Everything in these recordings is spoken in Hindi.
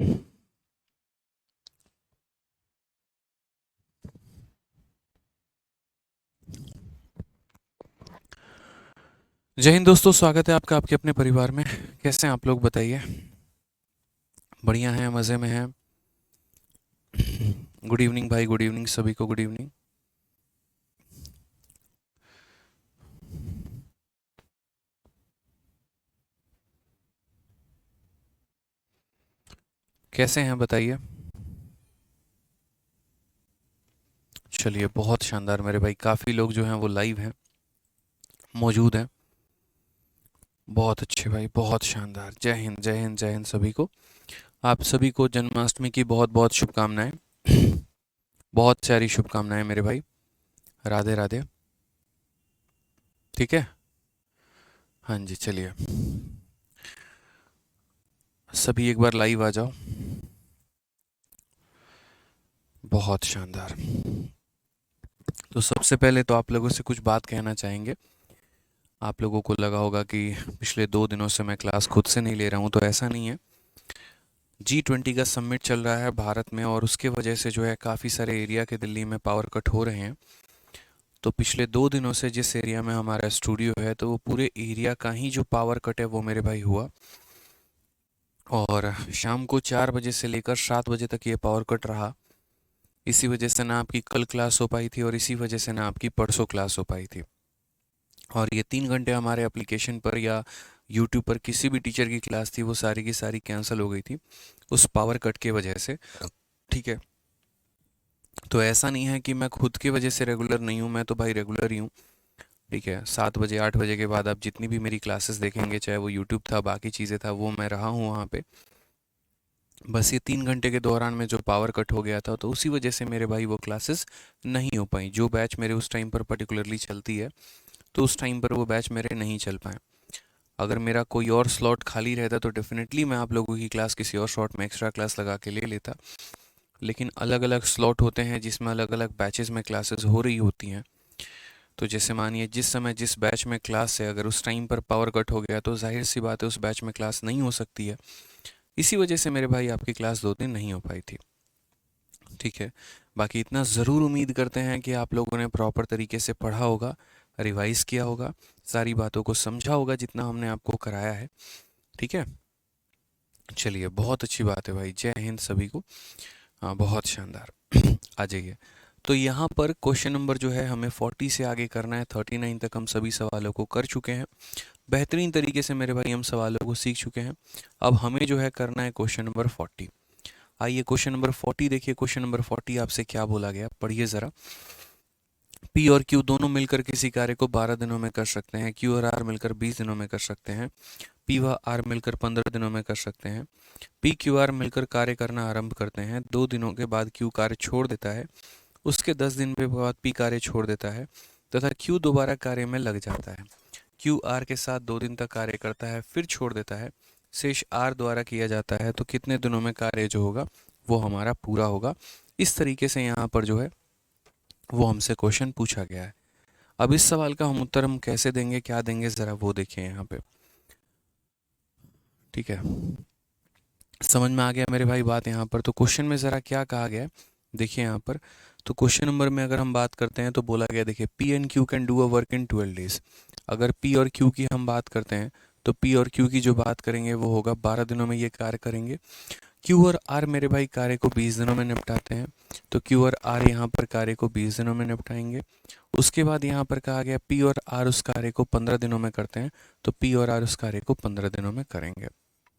जय हिंद दोस्तों, स्वागत है आपका आपके अपने परिवार में। कैसे हैं आप लोग, बताइए। बढ़िया हैं, मज़े में हैं। गुड इवनिंग भाई, गुड इवनिंग सभी को, गुड इवनिंग। कैसे हैं बताइए। चलिए, बहुत शानदार मेरे भाई, काफ़ी लोग जो हैं वो लाइव हैं, मौजूद हैं। बहुत अच्छे भाई, बहुत शानदार। जय हिंद, जय हिंद, जय हिंद सभी को। आप सभी को जन्माष्टमी की बहुत बहुत शुभकामनाएं। बहुत सारी शुभकामनाएं मेरे भाई। राधे राधे। ठीक है। हाँ जी, चलिए सभी एक बार लाइव आ जाओ। बहुत शानदार। तो सबसे पहले तो आप लोगों से कुछ बात कहना चाहेंगे। आप लोगों को लगा होगा कि पिछले 2 दिनों से मैं क्लास खुद से नहीं ले रहा हूँ, तो ऐसा नहीं है। G20 का समिट चल रहा है भारत में, और उसके वजह से जो है काफ़ी सारे एरिया के दिल्ली में पावर कट हो रहे हैं। तो पिछले 2 दिनों से जिस एरिया में हमारा स्टूडियो है, तो वो पूरे एरिया का ही जो पावर कट है वो मेरे भाई हुआ। और शाम को 4 बजे से लेकर 7 बजे तक ये पावर कट रहा। इसी वजह से ना आपकी कल क्लास हो पाई थी, और इसी वजह से ना आपकी परसों क्लास हो पाई थी। और ये 3 घंटे हमारे एप्लीकेशन पर या यूट्यूब पर किसी भी टीचर की क्लास थी, वो सारी की सारी कैंसिल हो गई थी उस पावर कट के वजह से। ठीक है। तो ऐसा नहीं है कि मैं खुद की वजह से रेगुलर नहीं हूँ, मैं तो भाई रेगुलर ही हूँ। ठीक है, 7 बजे 8 बजे के बाद आप जितनी भी मेरी क्लासेस देखेंगे, चाहे वो यूट्यूब था, बाकी चीज़ें था, वो मैं रहा हूँ वहाँ पे। बस ये 3 घंटे के दौरान में जो पावर कट हो गया था, तो उसी वजह से मेरे भाई वो क्लासेस नहीं हो पाई। जो बैच मेरे उस टाइम पर पर्टिकुलरली चलती है, तो उस टाइम पर वो बैच मेरे नहीं चल पाए। अगर मेरा कोई और स्लॉट खाली रहता तो डेफिनेटली मैं आप लोगों की क्लास किसी और शॉट में एक्स्ट्रा क्लास लगा के ले लेता। लेकिन अलग अलग स्लॉट होते हैं जिसमें अलग अलग बैचेस में क्लासेस हो रही होती हैं। तो जैसे मानिए जिस समय जिस बैच में क्लास है, अगर उस टाइम पर पावर कट हो गया, तो जाहिर सी बात है उस बैच में क्लास नहीं हो सकती है। इसी वजह से मेरे भाई आपकी क्लास 2 दिन नहीं हो पाई थी। ठीक है। बाकी इतना ज़रूर उम्मीद करते हैं कि आप लोगों ने प्रॉपर तरीके से पढ़ा होगा, रिवाइज किया होगा, सारी बातों को समझा होगा जितना हमने आपको कराया है। ठीक है। चलिए, बहुत अच्छी बात है भाई, जय हिंद सभी को। हाँ, बहुत शानदार। आ जाइए। तो यहाँ पर क्वेश्चन नंबर जो है हमें 40 से आगे करना है। 39 तक हम सभी सवालों को कर चुके हैं। बेहतरीन तरीके से मेरे भाई हम सवालों को सीख चुके हैं। अब हमें जो है करना है क्वेश्चन नंबर 40। आइए क्वेश्चन नंबर 40 देखिए। क्वेश्चन नंबर 40 आपसे क्या बोला गया, पढ़िए ज़रा। पी और क्यू दोनों मिलकर किसी कार्य को 12 दिनों में कर सकते हैं। क्यू और आर मिलकर 20 दिनों में कर सकते हैं। पी व आर मिलकर 15 दिनों में कर सकते हैं। पी क्यू आर मिलकर कार्य करना आरंभ करते हैं। 2 दिनों के बाद क्यू कार्य छोड़ देता है। उसके 10 दिन के बाद पी कार्य छोड़ देता है, तथा क्यू दोबारा कार्य में लग जाता है। क्यू आर के साथ 2 दिन तक कार्य करता है, फिर छोड़ देता है। शेष आर द्वारा किया जाता है, तो कितने दिनों में कार्य जो होगा वो हमारा पूरा होगा। इस तरीके से यहाँ पर जो है वो हमसे क्वेश्चन पूछा गया है। अब इस सवाल का हम उत्तर हम कैसे देंगे, क्या देंगे, ज़रा वो देखिए यहाँ पे। ठीक है, समझ में आ गया मेरे भाई बात यहाँ पर। तो क्वेश्चन में ज़रा क्या कहा गया है, देखिए यहाँ पर। तो क्वेश्चन नंबर में अगर हम बात करते हैं, तो बोला गया, देखिए, P and Q can do a work in 12 days. अगर पी और क्यू की हम बात करते हैं, तो पी और क्यू की जो बात करेंगे वो होगा 12 दिनों में ये कार्य करेंगे। क्यू और आर मेरे भाई कार्य को 20 दिनों में निपटाते हैं, तो क्यू और आर यहाँ पर कार्य को 20 दिनों में निपटाएंगे। उसके बाद यहाँ पर कहा गया पी और आर उस कार्य को 15 दिनों में करते हैं, तो पी और आर उस कार्य को 15 दिनों में करेंगे।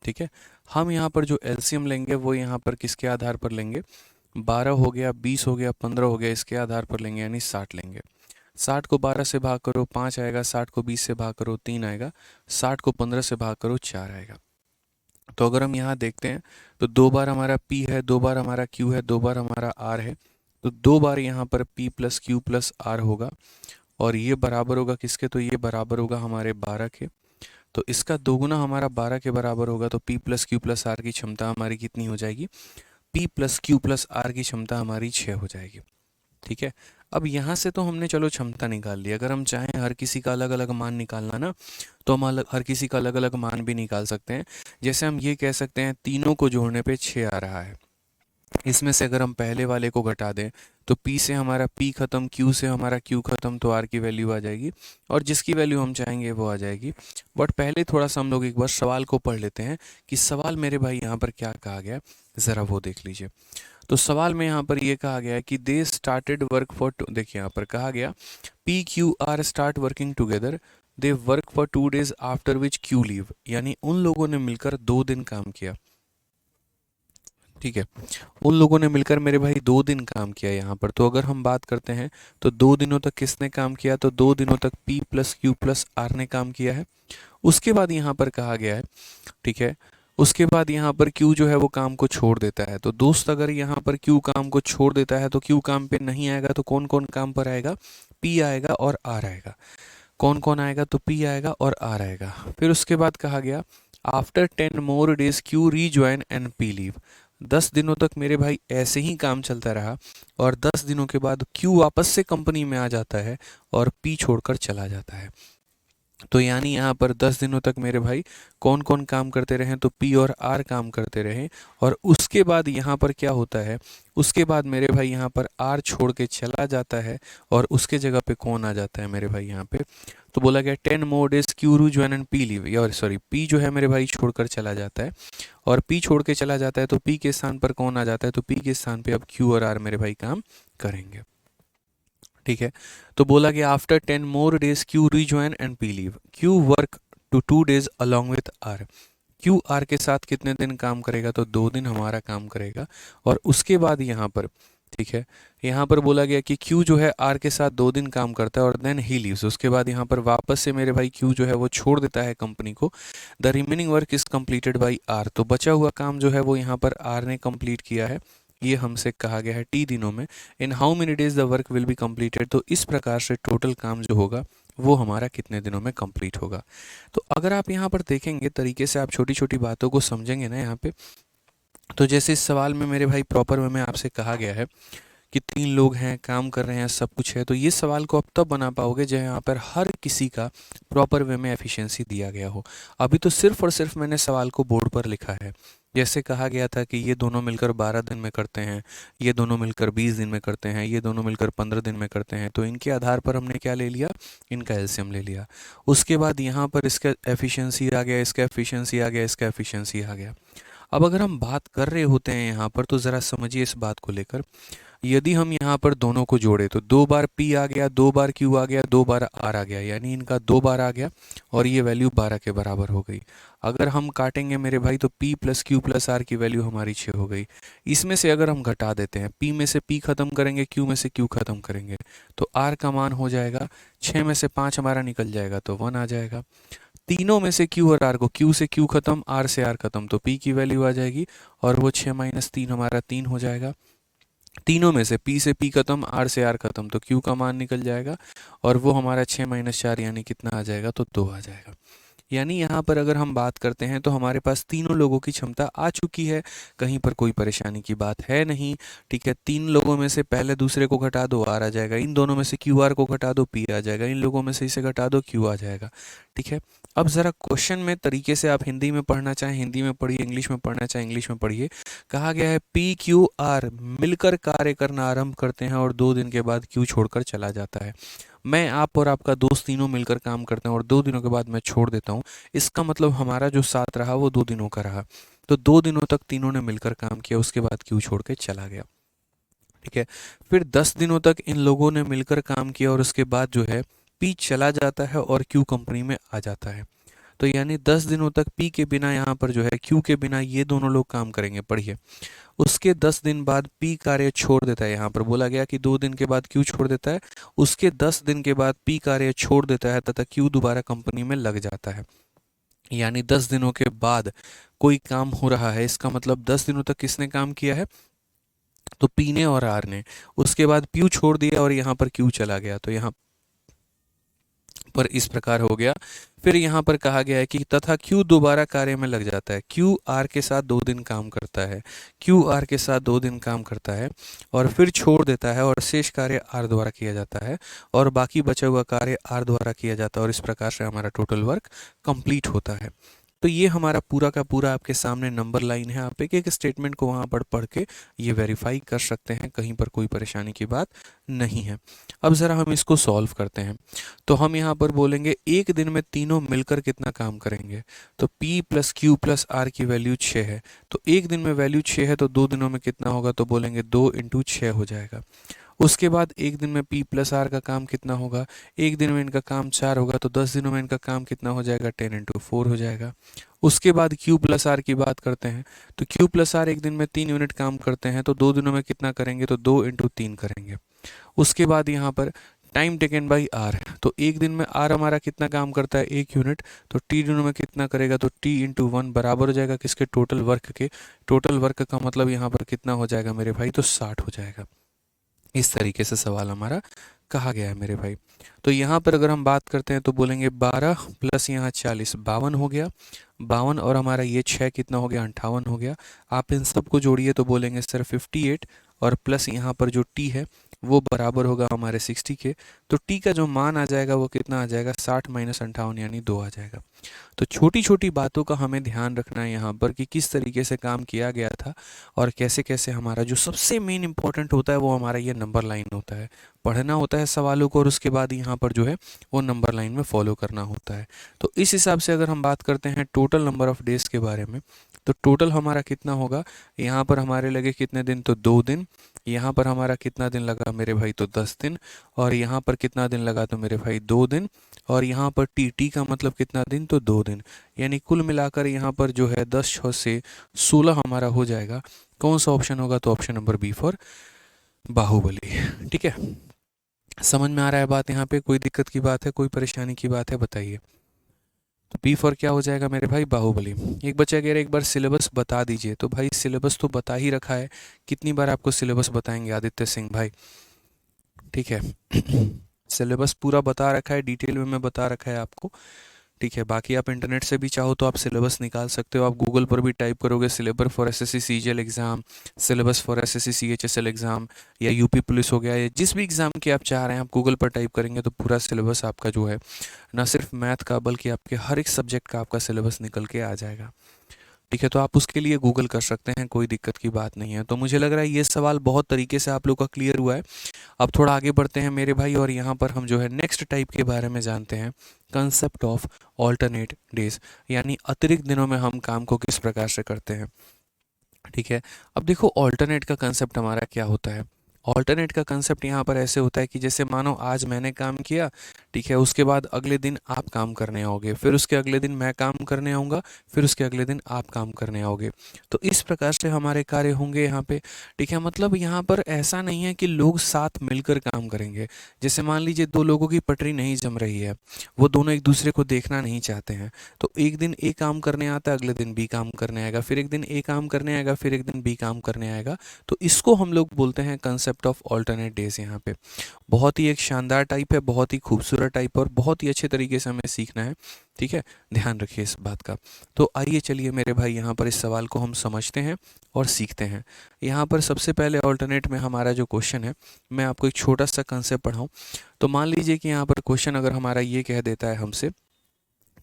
ठीक है। हम यहाँ पर जो एलसीएम लेंगे वो यहाँ पर किसके आधार पर लेंगे, 12 हो गया, 20 हो गया, 15 हो गया, इसके आधार पर लेंगे, यानी 60 लेंगे। 60 को 12 से भाग करो 5 आएगा, 60 को 20 से भाग करो 3 आएगा, 60 को 15 से भाग करो 4 आएगा। तो अगर हम यहाँ देखते हैं, तो 2 बार हमारा P है, 2 बार हमारा Q है, 2 बार हमारा R है। तो 2 बार यहाँ पर P plus Q plus R होगा, और ये बराबर होगा किसके, तो ये बराबर होगा हमारे 12 के। तो इसका दोगुना हमारा 12 के बराबर होगा, तो P plus Q plus R की क्षमता हमारी कितनी हो जाएगी, P plus Q plus R की क्षमता हमारी 6 हो जाएगी। ठीक है। अब यहाँ से तो हमने चलो क्षमता निकाल ली। अगर हम चाहें हर किसी का अलग अलग मान निकालना ना, तो हम हर किसी का अलग अलग मान भी निकाल सकते हैं। जैसे हम ये कह सकते हैं तीनों को जोड़ने पे 6 आ रहा है। इसमें से अगर हम पहले वाले को घटा दें तो P से हमारा P खत्म, Q से हमारा Q खत्म, तो R की वैल्यू आ जाएगी और जिसकी वैल्यू हम चाहेंगे वो आ जाएगी। बट पहले थोड़ा सा हम लोग एक बार सवाल को पढ़ लेते हैं कि सवाल मेरे भाई यहाँ पर क्या कहा गया है, ज़रा वो देख लीजिए। तो सवाल में यहाँ पर ये कहा गया है कि दे स्टार्टेड वर्क फॉर, देखिए यहाँ पर कहा गया PQR start working together, they work for 2 days after which Q leave, यानी उन लोगों ने मिलकर 2 दिन काम किया। ठीक है, उन लोगों ने मिलकर मेरे भाई 2 दिन काम किया यहाँ पर। तो अगर हम बात करते हैं तो 2 दिनों तक किसने काम किया, तो 2 दिनों तक P plus Q plus R ने काम किया है। उसके बाद यहाँ पर कहा गया है, ठीक है, उसके बाद यहाँ पर Q जो है वो काम को छोड़ देता है। तो दोस्त अगर यहाँ पर Q काम को छोड़ देता है तो Q काम पे नहीं आएगा, तो कौन कौन काम पर आएगा, P आएगा और R आएगा। कौन कौन आएगा, तो P आएगा और R आएगा। फिर उसके बाद कहा गया after 10 more days Q rejoin and P leave, 10 दिनों तक मेरे भाई ऐसे ही काम चलता रहा और 10 दिनों के बाद Q वापस से कंपनी में आ जाता है और P छोड़कर चला जाता है। तो यानी यहाँ पर 10 दिनों तक मेरे भाई कौन कौन काम करते रहे, तो P और R काम करते रहे। और उसके बाद यहाँ पर क्या होता है, उसके बाद मेरे भाई यहाँ पर R छोड़ के चला जाता है और उसके जगह पे कौन आ जाता है मेरे भाई यहाँ पे, तो बोला गया 10 more days Q rejoin and P leave, या सॉरी P जो है मेरे भाई छोड़कर चला जाता है और P छोड़ के चला जाता है तो P के स्थान पर कौन आ जाता है, तो P के स्थान पे अब Q और R मेरे भाई काम करेंगे। ठीक है, तो बोला गया after 10 more days Q rejoin and P leave, Q work to 2 days along with R, Q R के साथ कितने दिन काम करेगा, तो 2 दिन हमारा काम करेगा। और उसके बाद यहाँ पर, ठीक है, यहाँ पर बोला गया कि Q जो है R के साथ 2 दिन काम करता है और देन ही लीव्स, उसके बाद यहाँ पर वापस से मेरे भाई Q जो है वो छोड़ देता है कंपनी को। The remaining work is completed by R, तो बचा हुआ काम जो है वो यहाँ पर R ने कंप्लीट किया है। ये हमसे कहा गया है T दिनों में। In how many days the work will be completed, तो इस प्रकार से टोटल काम जो होगा वो हमारा कितने दिनों में कंप्लीट होगा। तो अगर आप यहाँ पर देखेंगे तरीके से, आप छोटी छोटी बातों को समझेंगे ना यहाँ पे, तो जैसे इस सवाल में मेरे भाई प्रॉपर वे में आपसे कहा गया है कि 3 लोग हैं, काम कर रहे हैं, सब कुछ है, तो ये सवाल को आप तब बना पाओगे जब यहाँ पर हर किसी का प्रॉपर वे में एफिशिएंसी दिया गया हो। अभी तो सिर्फ और सिर्फ मैंने सवाल को बोर्ड पर लिखा है। जैसे कहा गया था कि ये दोनों मिलकर 12 दिन में करते हैं, ये दोनों मिलकर 20 दिन में करते हैं, ये दोनों मिलकर 15 दिन में करते हैं, तो इनके आधार पर हमने क्या ले लिया, इनका एलसीएम ले लिया। उसके बाद यहाँ पर इसका एफिशिएंसी आ गया, इसका एफिशिएंसी आ गया, इसका एफिशिएंसी आ गया। अब अगर हम बात कर रहे होते हैं यहाँ पर, तो ज़रा समझिए इस बात को लेकर। यदि हम यहाँ पर दोनों को जोड़े तो 2 बार P आ गया, 2 बार Q आ गया, 2 बार R आ गया, यानी इनका 2 बार आ गया और ये वैल्यू 12 के बराबर हो गई। अगर हम काटेंगे मेरे भाई तो P plus Q plus R की वैल्यू हमारी 6 हो गई। इसमें से अगर हम घटा देते हैं, P में से P खत्म करेंगे, Q में से Q खत्म करेंगे, तो R का मान हो जाएगा 6 में से 5 हमारा निकल जाएगा तो 1 आ जाएगा। तीनों में से Q और R को, Q से Q खत्म, R से R खत्म, तो P की वैल्यू आ जाएगी और वो 6 माइनस 3 हमारा 3 हो जाएगा। तीनों में से P से P खत्म, R से R खत्म, तो Q का मान निकल जाएगा और वो हमारा 6 माइनस 4 यानी कितना आ जाएगा, तो 2 आ जाएगा। यानी यहाँ पर अगर हम बात करते हैं तो हमारे पास तीनों लोगों की क्षमता आ चुकी है, कहीं पर कोई परेशानी की बात है नहीं। ठीक है, 3 लोगों में से पहले दूसरे को घटा दो, R आ जाएगा। इन दोनों में से QR को घटा दो, P आ जाएगा। इन लोगों में से इसे घटा दो, Q आ जाएगा। ठीक है, अब ज़रा क्वेश्चन में तरीके से आप हिंदी में पढ़ना चाहें हिंदी में पढ़िए, इंग्लिश में पढ़ना चाहें इंग्लिश में पढ़िए। कहा गया है PQR मिलकर कार्य करना आरंभ करते हैं और 2 दिन के बाद Q छोड़कर चला जाता है। मैं, आप और आपका दोस्त तीनों मिलकर काम करते हैं और 2 दिनों के बाद मैं छोड़ देता हूँ। इसका मतलब हमारा जो साथ रहा वो 2 दिनों का रहा। तो 2 दिनों तक तीनों ने मिलकर काम किया, उसके बाद Q छोड़ के चला गया। ठीक है, फिर 10 दिनों तक इन लोगों ने मिलकर काम किया और उसके बाद जो है P चला जाता है और Q कंपनी में आ जाता है। तो यानी 10 दिनों तक P के बिना यहाँ पर जो है Q के बिना ये दोनों लोग काम करेंगे। पढ़िए, उसके 10 दिन बाद P कार्य छोड़ देता है। यहाँ पर बोला गया कि 2 दिन के बाद Q छोड़ देता है, उसके 10 दिन के बाद P कार्य छोड़ देता है तथा Q दोबारा कंपनी में लग जाता है। यानी 10 दिनों के बाद कोई काम हो रहा है, इसका मतलब 10 दिनों तक किसने काम किया है, तो P ने और R ने। उसके बाद P छोड़ दिया और यहाँ पर Q चला गया, तो यहाँ पर इस प्रकार हो गया। फिर यहाँ पर कहा गया है कि तथा Q दोबारा कार्य में लग जाता है। Q R के साथ 2 दिन काम करता है, Q R के साथ 2 दिन काम करता है और फिर छोड़ देता है और शेष कार्य R द्वारा किया जाता है और बाकी बचा हुआ कार्य R द्वारा किया जाता है और इस प्रकार से हमारा टोटल वर्क कंप्लीट होता है। तो ये हमारा पूरा का पूरा आपके सामने नंबर लाइन है। आप एक एक स्टेटमेंट को वहाँ पर पढ़ के ये वेरीफाई कर सकते हैं, कहीं पर कोई परेशानी की बात नहीं है। अब ज़रा हम इसको सॉल्व करते हैं। तो हम यहाँ पर बोलेंगे एक दिन में तीनों मिलकर कितना काम करेंगे। तो P plus Q plus R की वैल्यू 6 है, तो एक दिन में वैल्यू 6 है तो 2 दिनों में कितना होगा, तो बोलेंगे 2 इंटू 6 हो जाएगा। उसके बाद एक दिन में P प्लस R का काम कितना होगा, एक दिन में इनका काम 4 होगा तो 10 दिनों में इनका काम कितना हो जाएगा, 10 इंटू 4 हो जाएगा। उसके बाद Q प्लस R की बात करते हैं तो Q प्लस R एक दिन में 3 यूनिट काम करते हैं तो 2 दिनों में कितना करेंगे, तो 2 इंटू 3 करेंगे। उसके बाद यहाँ पर टाइम टेकन बाई R, तो एक दिन में R हमारा कितना काम करता है, 1 यूनिट, तो T दिनों में कितना करेगा, तो T इंटू 1 बराबर हो जाएगा किसके, टोटल वर्क के। टोटल वर्क का मतलब यहाँ पर कितना हो जाएगा मेरे भाई, तो 60 हो जाएगा। इस तरीके से सवाल हमारा कहा गया है मेरे भाई। तो यहाँ पर अगर हम बात करते हैं तो बोलेंगे 12 प्लस यहाँ 40 52 हो गया, 52 और हमारा ये 6 कितना हो गया, 58 हो गया। आप इन सबको जोड़िए तो बोलेंगे सर 58 और प्लस यहाँ पर जो T है वो बराबर होगा हमारे 60 के। तो T का जो मान आ जाएगा वो कितना आ जाएगा, 60 माइनस 58 यानी 2 आ जाएगा। तो छोटी छोटी बातों का हमें ध्यान रखना है यहाँ पर कि किस तरीके से काम किया गया था और कैसे कैसे हमारा जो सबसे मेन इंपॉर्टेंट होता है वो हमारा ये नंबर लाइन होता है। पढ़ना होता है सवालों को और उसके बाद यहाँ पर जो है वो नंबर लाइन में फॉलो करना होता है। तो इस हिसाब से अगर हम बात करते हैं टोटल नंबर ऑफ डेज के बारे में, तो टोटल हमारा कितना होगा, यहाँ पर हमारे लगे कितने दिन, तो 2 दिन। यहाँ पर हमारा कितना दिन लगा मेरे भाई, तो 10 दिन। और यहाँ पर कितना दिन लगा, तो मेरे भाई 2 दिन। और यहाँ पर टी का मतलब कितना दिन, तो 2 दिन। यानी कुल मिलाकर यहाँ पर जो है 10 6 से 16 हमारा हो जाएगा। कौन सा ऑप्शन होगा, तो option number b for Baahubali. ठीक है, समझ में आ रहा है बात, यहाँ पे कोई दिक्कत की बात है, कोई परेशानी की बात है, बताइए। तो बी फॉर क्या हो जाएगा मेरे भाई, बाहुबली। एक बच्चा कह रहा है एक बार सिलेबस बता दीजिए, तो भाई सिलेबस तो बता ही रखा है। कितनी बार आपको सिलेबस बताएंगे आदित्य सिंह भाई, ठीक है। सिलेबस पूरा बता रखा है, डिटेल में मैं बता रखा है आपको, ठीक है। बाकी आप इंटरनेट से भी चाहो तो आप सिलेबस निकाल सकते हो। आप गूगल पर भी टाइप करोगे syllabus for SSC CGL exam, syllabus for SSC CHSL exam, या यूपी पुलिस हो गया, या जिस भी एग्ज़ाम की आप चाह रहे हैं आप गूगल पर टाइप करेंगे तो पूरा सिलेबस आपका जो है ना सिर्फ मैथ का बल्कि आपके हर एक सब्जेक्ट का आपका सिलेबस निकल के आ जाएगा, ठीक है। तो आप उसके लिए गूगल कर सकते हैं, कोई दिक्कत की बात नहीं है। तो मुझे लग रहा है ये सवाल बहुत तरीके से आप लोग का क्लियर हुआ है। अब थोड़ा आगे बढ़ते हैं मेरे भाई और यहाँ पर हम जो है नेक्स्ट टाइप के बारे में जानते हैं, कंसेप्ट ऑफ ऑल्टरनेट डेज, यानी अतिरिक्त दिनों में हम काम को किस प्रकार से करते हैं, ठीक है। अब देखो ऑल्टरनेट का कंसेप्ट हमारा क्या होता है। ऑल्टरनेट का कंसेप्ट यहाँ पर ऐसे होता है कि जैसे मानो आज मैंने काम किया, ठीक है, उसके बाद अगले दिन आप काम करने आओगे, फिर उसके अगले दिन मैं काम करने आऊँगा, फिर उसके अगले दिन आप काम करने आओगे। तो इस प्रकार से हमारे कार्य होंगे यहाँ पे, ठीक है। मतलब यहाँ पर ऐसा नहीं है कि लोग साथ मिलकर काम करेंगे। जैसे मान लीजिए 2 लोगों की पटरी नहीं जम रही है, वो दोनों एक दूसरे को देखना नहीं चाहते हैं, तो एक दिन ए काम करने आता है, अगले दिन बी काम करने आएगा, फिर एक दिन ए काम करने आएगा, फिर एक दिन बी काम करने आएगा। तो इसको हम लोग बोलते हैं कंसेप्ट ऑफ ऑल्टरनेट डेज। यहाँ पे बहुत ही एक शानदार टाइप है, बहुत ही खूबसूरत टाइप और बहुत ही अच्छे तरीके से हमें सीखना है, ठीक है। ध्यान रखिए इस बात का। तो आइए चलिए मेरे भाई यहाँ पर इस सवाल को हम समझते हैं और सीखते हैं। यहाँ पर सबसे पहले ऑल्टरनेट में हमारा जो क्वेश्चन है, मैं आपको एक छोटा सा कंसेप्ट पढ़ाऊँ। तो मान लीजिए कि यहाँ पर क्वेश्चन अगर हमारा ये कह देता है हमसे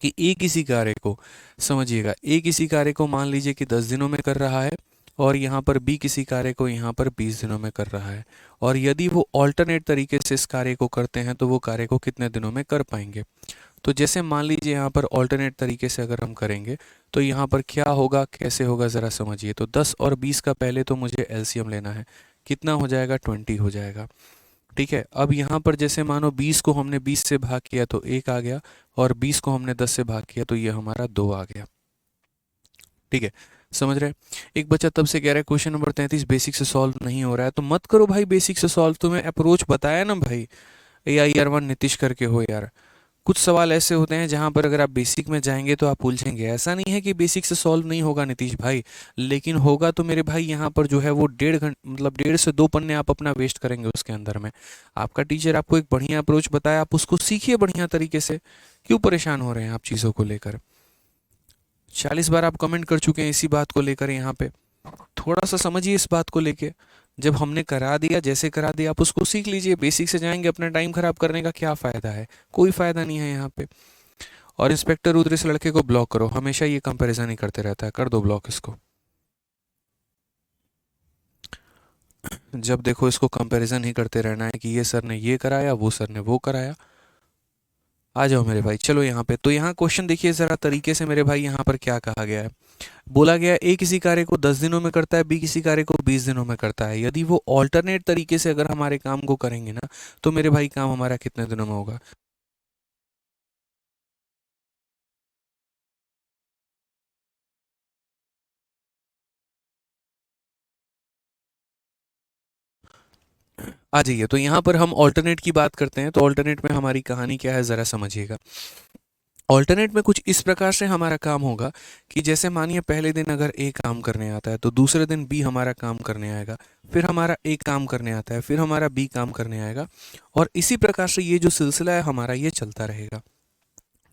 कि ए किसी कार्य को, समझिएगा, ए किसी कार्य को मान लीजिए कि 10 दिनों में कर रहा है और यहाँ पर बी किसी कार्य को यहाँ पर 20 दिनों में कर रहा है, और यदि वो ऑल्टरनेट तरीके से इस कार्य को करते हैं तो वो कार्य को कितने दिनों में कर पाएंगे। तो जैसे मान लीजिए यहाँ पर ऑल्टरनेट तरीके से अगर हम करेंगे तो यहाँ पर क्या होगा, कैसे होगा, ज़रा समझिए। तो 10 और 20 का पहले तो मुझे एलसीएम लेना है, कितना हो जाएगा, 20 हो जाएगा, ठीक है। अब यहाँ पर जैसे मानो 20 को हमने 20 से भाग किया तो 1 आ गया, और 20 को हमने 10 से भाग किया तो ये हमारा 2 आ गया, ठीक है। समझ रहे। एक बच्चा तब से कह रहा है क्वेश्चन नंबर 33 बेसिक से सॉल्व नहीं हो रहा है, तो मत करो भाई बेसिक से सॉल्व, तुम्हें अप्रोच बताया ना भाई, AIR1 नीतीश करके हो यार, कुछ सवाल ऐसे होते हैं जहाँ पर अगर आप बेसिक में जाएंगे तो आप उलझेंगे। ऐसा नहीं है कि बेसिक से सॉल्व नहीं होगा नीतीश भाई, लेकिन होगा तो मेरे भाई यहाँ पर जो है वो 1.5 घंटे मतलब 1.5 से 2 पन्ने आप अपना वेस्ट करेंगे उसके अंदर में। आपका टीचर आपको एक बढ़िया अप्रोच बताया, आप उसको सीखिए बढ़िया तरीके से। क्यों परेशान हो रहे हैं आप चीज़ों को लेकर? 40 बार आप कमेंट कर चुके हैं इसी बात को लेकर यहाँ पे। थोड़ा सा समझिए इस बात को लेके। जब हमने करा दिया, जैसे करा दिया आप उसको सीख लीजिए। बेसिक से जाएंगे अपना टाइम खराब करने का क्या फ़ायदा है? कोई फ़ायदा नहीं है यहाँ पे। और इंस्पेक्टर रुद्र इस लड़के को ब्लॉक करो, हमेशा ये कंपैरिजन ही करते रहता है, कर दो ब्लॉक इसको। जब देखो इसको कंपैरिजन ही करते रहना है कि ये सर ने ये कराया, वो सर ने वो कराया। आ जाओ मेरे भाई, चलो यहाँ पे। तो यहाँ क्वेश्चन देखिए ज़रा तरीके से मेरे भाई, यहाँ पर क्या कहा गया है। बोला गया ए किसी कार्य को 10 दिनों में करता है, बी किसी कार्य को 20 दिनों में करता है। यदि वो ऑल्टरनेट तरीके से अगर हमारे काम को करेंगे ना, तो मेरे भाई काम हमारा कितने दिनों में होगा? आ जाइए। तो यहाँ पर हम ऑल्टरनेट की बात करते हैं, तो ऑल्टरनेट में हमारी कहानी क्या है ज़रा समझिएगा। ऑल्टरनेट में कुछ इस प्रकार से हमारा काम होगा कि जैसे मानिए पहले दिन अगर ए काम करने आता है तो दूसरे दिन बी हमारा काम करने आएगा, फिर हमारा ए काम करने आता है, फिर हमारा बी काम करने आएगा, और इसी प्रकार से ये जो सिलसिला है हमारा ये चलता रहेगा।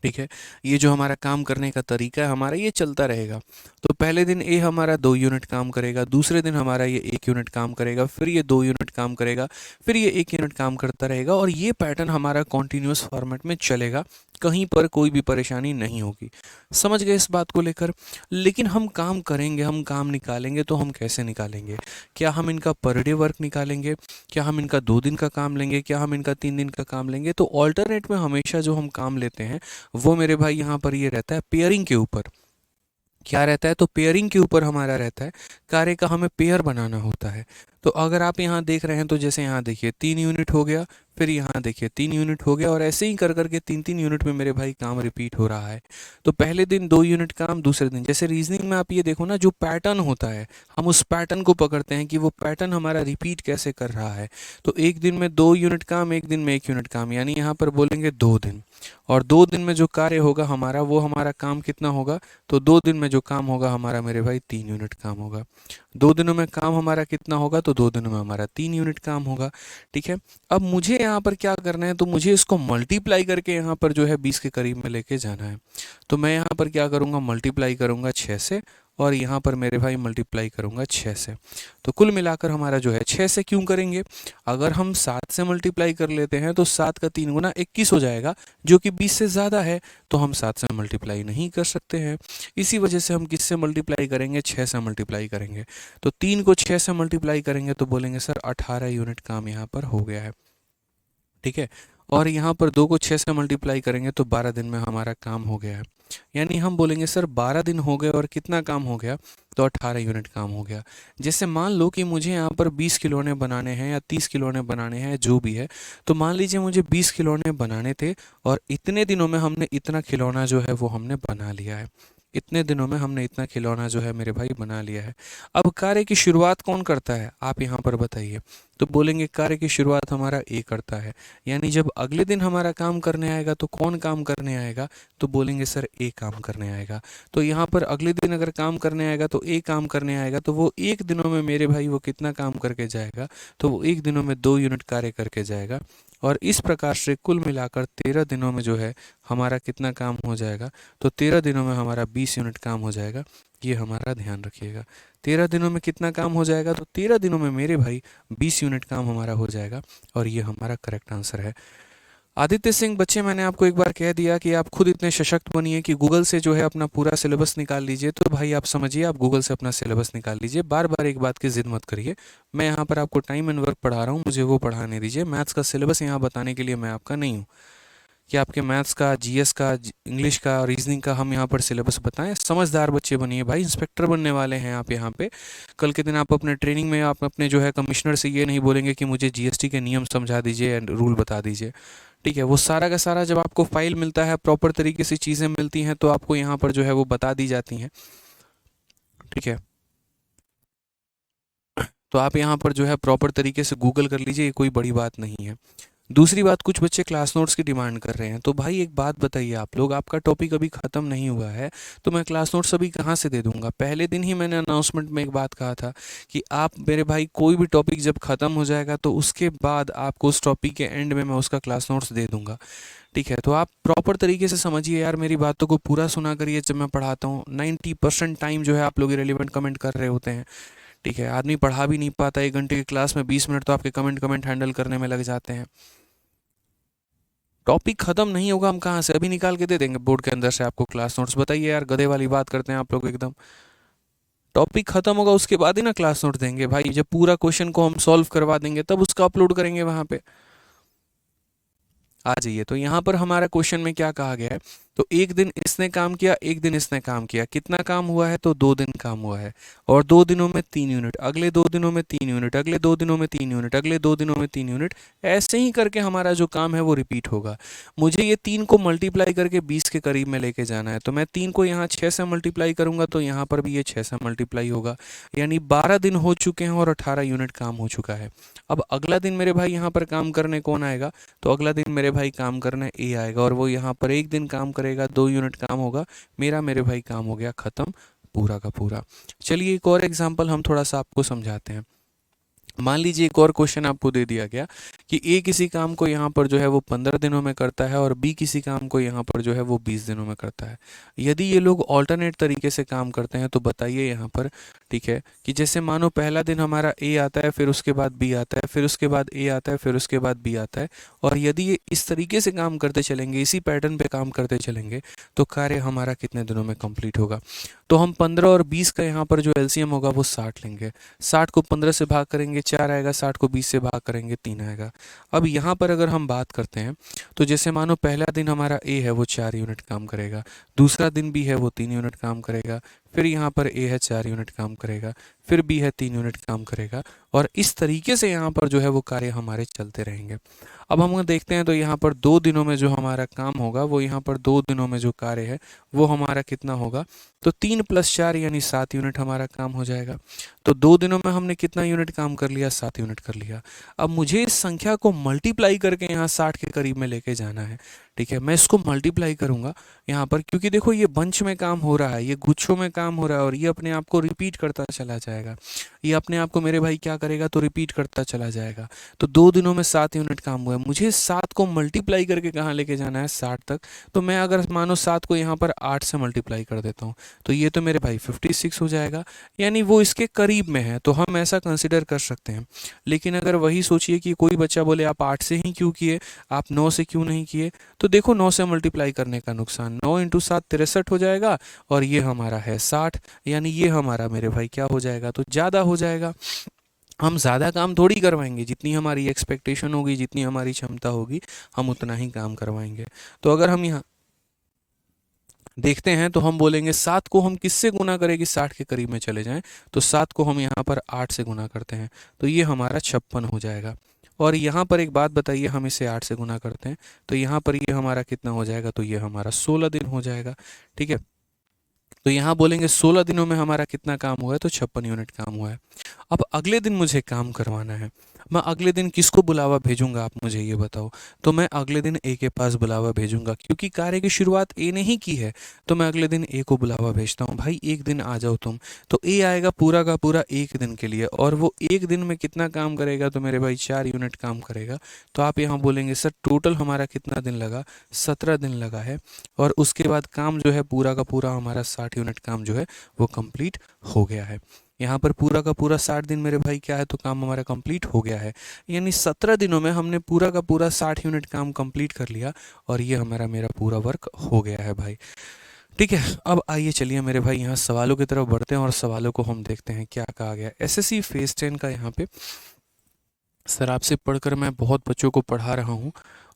ठीक है, ये जो हमारा काम करने का तरीका है हमारा ये चलता रहेगा। तो पहले दिन ए हमारा 2 यूनिट काम करेगा, दूसरे दिन हमारा ये 1 यूनिट काम करेगा, फिर ये 2 यूनिट काम करेगा, फिर ये 1 यूनिट काम करता रहेगा, और ये पैटर्न हमारा कॉन्टिन्यूस फॉर्मेट में चलेगा। कहीं पर कोई भी परेशानी नहीं होगी। समझ गए इस बात को लेकर? लेकिन हम काम करेंगे, हम काम निकालेंगे, तो हम कैसे निकालेंगे? क्या हम इनका पर डे वर्क निकालेंगे? क्या हम इनका 2 दिन का काम लेंगे? क्या हम इनका 3 दिन का काम लेंगे? तो ऑल्टरनेट में हमेशा जो हम काम लेते हैं वो मेरे भाई यहाँ पर ये रहता है पेयरिंग के ऊपर। क्या रहता है? तो पेयरिंग के ऊपर हमारा रहता है। कार्य का हमें पेयर बनाना होता है। तो अगर आप यहाँ देख रहे हैं तो जैसे यहाँ देखिए 3 यूनिट हो गया, फिर यहाँ देखिए 3 यूनिट हो गया, और ऐसे ही कर करके 3 3 यूनिट में मेरे भाई काम रिपीट हो रहा है। तो पहले दिन 2 यूनिट काम, दूसरे दिन जैसे रीजनिंग में आप ये देखो ना, जो पैटर्न होता है हम उस पैटर्न को पकड़ते हैं कि वो पैटर्न हमारा रिपीट कैसे कर रहा है। तो एक दिन में 2 यूनिट काम, एक दिन में 1 यूनिट काम, यानी यहाँ पर बोलेंगे 2 दिन। और 2 दिन में जो कार्य होगा हमारा वो हमारा काम कितना होगा? तो 2 दिन में जो काम होगा हमारा मेरे भाई 3 यूनिट काम होगा। 2 दिनों में काम हमारा कितना होगा? तो 2 दिनों में हमारा 3 यूनिट काम होगा। ठीक है, अब मुझे यहाँ पर क्या करना है? तो मुझे इसको मल्टीप्लाई करके यहाँ पर जो है 20 के करीब में लेके जाना है। तो मैं यहाँ पर क्या करूँगा? मल्टीप्लाई करूँगा 6 से, और यहाँ पर मेरे भाई मल्टीप्लाई करूँगा 6 से। तो कुल मिलाकर हमारा जो है 6 से क्यों करेंगे? अगर हम 7 से मल्टीप्लाई कर लेते हैं तो 7 का 3 गुना 21 हो जाएगा, जो कि 20 से ज़्यादा है। तो हम 7 से मल्टीप्लाई नहीं कर सकते हैं। इसी वजह से हम किससे मल्टीप्लाई करेंगे? 6 से मल्टीप्लाई करेंगे। तो 3 को 6 से मल्टीप्लाई करेंगे तो बोलेंगे सर 18 यूनिट काम यहाँ पर हो गया है। ठीक है, और यहाँ पर 2 को 6 से मल्टीप्लाई करेंगे तो 12 दिन में हमारा काम हो गया है। यानी हम बोलेंगे सर 12 दिन हो गए और कितना काम हो गया? तो 18 यूनिट काम हो गया। जैसे मान लो कि मुझे यहाँ पर 20 खिलौने बनाने हैं या 30 खिलौने बनाने हैं, जो भी है। तो मान लीजिए मुझे 20 खिलौने बनाने थे, और इतने दिनों में हमने इतना खिलौना जो है वो हमने बना लिया है। इतने दिनों में हमने इतना खिलौना जो है मेरे भाई बना लिया है। अब कार्य की शुरुआत कौन करता है? आप यहाँ पर बताइए। तो बोलेंगे कार्य की शुरुआत हमारा ए करता है। यानी जब अगले दिन हमारा काम करने आएगा तो कौन काम करने आएगा? तो बोलेंगे सर ए काम करने आएगा। तो यहाँ पर अगले दिन अगर काम करने आएगा तो ए काम करने आएगा, तो वो 1 दिनों में मेरे भाई वो कितना काम करके जाएगा? तो वो 1 दिनों में 2 यूनिट कार्य करके जाएगा। और इस प्रकार से कुल मिलाकर 13 दिनों में जो है हमारा कितना काम हो जाएगा? तो 13 दिनों में हमारा 20 यूनिट काम हो जाएगा। ये हमारा ध्यान रखिएगा। 13 दिनों में कितना काम हो जाएगा? तो 13 दिनों में मेरे भाई 20 यूनिट काम हमारा हो जाएगा। और ये हमारा करेक्ट आंसर है। आदित्य सिंह बच्चे, मैंने आपको एक बार कह दिया कि आप खुद इतने सशक्त बनिए कि गूगल से जो है अपना पूरा सिलेबस निकाल लीजिए। तो भाई आप समझिए, आप गूगल से अपना सिलेबस निकाल लीजिए। बार बार एक बात की जिद मत करिए। मैं यहाँ पर आपको टाइम एंड वर्क पढ़ा रहा हूँ, मुझे वो पढ़ाने दीजिए। मैथ्स का सिलेबस यहाँ बताने के लिए मैं आपका नहीं हूँ कि आपके मैथ्स का, जीएस का, इंग्लिश का, रीजनिंग का हम यहाँ पर सिलेबस बताएं। समझदार बच्चे बनिए भाई, इंस्पेक्टर बनने वाले हैं आप यहाँ पे। कल के दिन आप अपने ट्रेनिंग में आप अपने जो है कमिश्नर से ये नहीं बोलेंगे कि मुझे जीएसटी के नियम समझा दीजिए एंड रूल बता दीजिए। ठीक है, वो सारा का सारा जब आपको फाइल मिलता है, प्रॉपर तरीके से चीज़ें मिलती हैं, तो आपको यहाँ पर जो है वो बता दी जाती हैं। ठीक है, तो आप यहाँ पर जो है प्रॉपर तरीके से गूगल कर लीजिए, ये कोई बड़ी बात नहीं है। दूसरी बात, कुछ बच्चे क्लास नोट्स की डिमांड कर रहे हैं, तो भाई एक बात बताइए आप लोग, आपका टॉपिक अभी ख़त्म नहीं हुआ है तो मैं क्लास नोट्स अभी कहाँ से दे दूंगा? पहले दिन ही मैंने अनाउंसमेंट में एक बात कहा था कि आप मेरे भाई कोई भी टॉपिक जब ख़त्म हो जाएगा तो उसके बाद आपको उस टॉपिक के एंड में मैं उसका क्लास नोट्स दे दूंगा। ठीक है, तो आप प्रॉपर तरीके से समझिए यार, मेरी बातों को पूरा सुना करिए जब मैं पढ़ाता हूँ। 90% टाइम जो है आप लोग इरेलीवेंट कमेंट कर रहे होते हैं। ठीक है, आदमी पढ़ा भी नहीं पाता, 1 घंटे की क्लास में 20 मिनट तो आपके कमेंट कमेंट हैंडल करने में लग जाते हैं। टॉपिक खत्म नहीं होगा, हम कहाँ से अभी निकाल के दे देंगे बोर्ड के अंदर से आपको क्लास नोट्स? बताइए यार, गधे वाली बात करते हैं आप लोग एकदम। टॉपिक खत्म होगा उसके बाद ही ना क्लास नोट देंगे भाई, जब पूरा क्वेश्चन को हम सॉल्व करवा देंगे तब उसका अपलोड करेंगे वहाँ पे। आ जाइए, तो यहाँ पर हमारा क्वेश्चन में क्या कहा गया है, तो एक दिन इसने काम किया, एक दिन इसने काम किया, कितना काम हुआ है? तो 2 दिन काम हुआ है, और 2 दिनों में 3 यूनिट, अगले 2 दिनों में 3 यूनिट, अगले 2 दिनों में 3 यूनिट, अगले 2 दिनों में 3 यूनिट। ऐसे ही करके हमारा जो काम है वो रिपीट होगा। मुझे ये 3 को मल्टीप्लाई करके 20 के करीब में लेके जाना है, तो मैं 3 को यहाँ 6 से मल्टीप्लाई करूंगा तो यहाँ पर भी ये 6 से मल्टीप्लाई होगा। यानी 12 दिन हो चुके हैं और 18 यूनिट काम हो चुका है। अब अगला दिन मेरे भाई यहाँ पर काम करने कौन आएगा? तो अगला दिन मेरे भाई काम करने ए आएगा, और वो यहाँ पर एक दिन काम करेगा, 2 यूनिट काम होगा मेरा, मेरे भाई काम हो गया ख़त्म पूरा का पूरा। चलिए एक और एग्जांपल हम थोड़ा सा आपको समझाते हैं। मान लीजिए एक और क्वेश्चन आपको दे दिया गया कि ए किसी काम को यहाँ पर जो है वो 15 दिनों में करता है, और बी किसी काम को यहाँ पर जो है वो 20 दिनों में करता है। यदि ये लोग ऑल्टरनेट तरीके से काम करते हैं तो बताइए यहाँ पर। ठीक है, कि जैसे मानो पहला दिन हमारा ए आता है, फिर उसके बाद बी आता है, फिर उसके बाद ए आता है, फिर उसके बाद बी आता है, और यदि ये इस तरीके से काम करते चलेंगे, इसी पैटर्न पे काम करते चलेंगे, तो कार्य हमारा कितने दिनों में कंप्लीट होगा? तो हम 15 और 20 का यहाँ पर जो एलसीएम होगा वो 60 लेंगे। 60 को 15 से भाग करेंगे 4 आएगा, 60 को 20 से भाग करेंगे 3 आएगा। अब यहाँ पर अगर हम बात करते हैं, तो जैसे मानो पहला दिन हमारा ए है वो 4 यूनिट काम करेगा, दूसरा दिन बी है वो 3 यूनिट काम करेगा, फिर यहाँ पर ए है 4 यूनिट काम करेगा, फिर बी है 3 यूनिट काम करेगा, और इस तरीके से यहाँ पर जो है वो कार्य हमारे चलते रहेंगे। अब हम देखते हैं, तो यहाँ पर 2 दिनों में जो हमारा काम होगा वो यहाँ पर 2 दिनों में जो कार्य है वो हमारा कितना होगा? तो 3 + 4 यानी 7 यूनिट हमारा काम हो जाएगा। तो 2 दिनों में हमने कितना यूनिट काम कर लिया? 7 यूनिट कर लिया। अब मुझे इस संख्या को मल्टीप्लाई करके यहाँ 60 के करीब में लेके जाना है। ठीक है, मैं इसको मल्टीप्लाई करूंगा यहाँ पर, क्योंकि देखो ये बंच में काम हो रहा है, ये गुच्छों में काम हो रहा है, और ये अपने आप को रिपीट करता चला जाएगा। ये अपने आप को मेरे भाई क्या करेगा? तो रिपीट करता चला जाएगा। तो 2 दिनों में 7 यूनिट काम हुआ है, मुझे 7 को मल्टीप्लाई करके कहाँ लेके जाना है? 60 तक। तो मैं अगर मानो 7 को यहाँ पर 8 से मल्टीप्लाई कर देता हूँ, तो ये तो मेरे भाई 56 हो जाएगा, यानी वो इसके करीब में है, तो हम ऐसा कंसिडर कर सकते हैं। लेकिन अगर वही सोचिए कि कोई बच्चा बोले आप 8 से ही क्यों किए, आप 9 से क्यों नहीं किए, तो देखो 9 से मल्टीप्लाई करने का नुकसान, 9 × 7 63 हो जाएगा, और ये हमारा है 60, यानी ये हमारा मेरे भाई क्या हो जाएगा? तो ज़्यादा हो जाएगा। हम ज़्यादा काम थोड़ी करवाएंगे, जितनी हमारी एक्सपेक्टेशन होगी, जितनी हमारी क्षमता होगी, हम उतना ही काम करवाएंगे। तो अगर हम यहाँ देखते हैं तो हम बोलेंगे 7 को हम किससे गुना करें कि 60 के करीब में चले जाएं, तो 7 को हम यहाँ पर 8 से गुना करते हैं, तो ये हमारा 56 हो जाएगा। और यहाँ पर एक बात बताइए, हम इसे 8 से गुना करते हैं तो यहाँ पर ये हमारा कितना हो जाएगा? तो ये हमारा 16 दिन हो जाएगा। ठीक है, तो यहाँ बोलेंगे 16 दिनों में हमारा कितना काम हुआ है? तो 56 यूनिट काम हुआ है। अब अगले दिन मुझे काम करवाना है, मैं अगले दिन किसको बुलावा भेजूंगा? आप मुझे ये बताओ। तो मैं अगले दिन ए के पास बुलावा भेजूंगा, क्योंकि कार्य की शुरुआत ए ने ही की है, तो मैं अगले दिन ए को बुलावा भेजता हूँ, भाई एक दिन आ जाओ तुम। तो ए आएगा पूरा का पूरा एक दिन के लिए, और वो एक दिन में कितना काम करेगा? तो मेरे भाई 4 यूनिट काम करेगा। तो आप यहाँ बोलेंगे सर टोटल हमारा कितना दिन लगा? 17 दिन लगा है, और उसके बाद काम जो है पूरा का पूरा हमारा 60 यूनिट काम जो है वो कंप्लीट हो गया है। यहाँ पर पूरा का पूरा 60 दिन मेरे भाई क्या है? तो काम हमारा कंप्लीट हो गया है, यानी 17 दिनों में हमने पूरा का पूरा 60 यूनिट काम कंप्लीट कर लिया, और ये हमारा मेरा पूरा वर्क हो गया है भाई। ठीक है, अब आइए चलिए मेरे भाई यहाँ सवालों की तरफ बढ़ते हैं, और सवालों को हम देखते हैं क्या कहा गया। एसएससी फेज 10 का यहाँ पे सर आपसे पढ़कर मैं बहुत बच्चों को पढ़ा रहा हूँ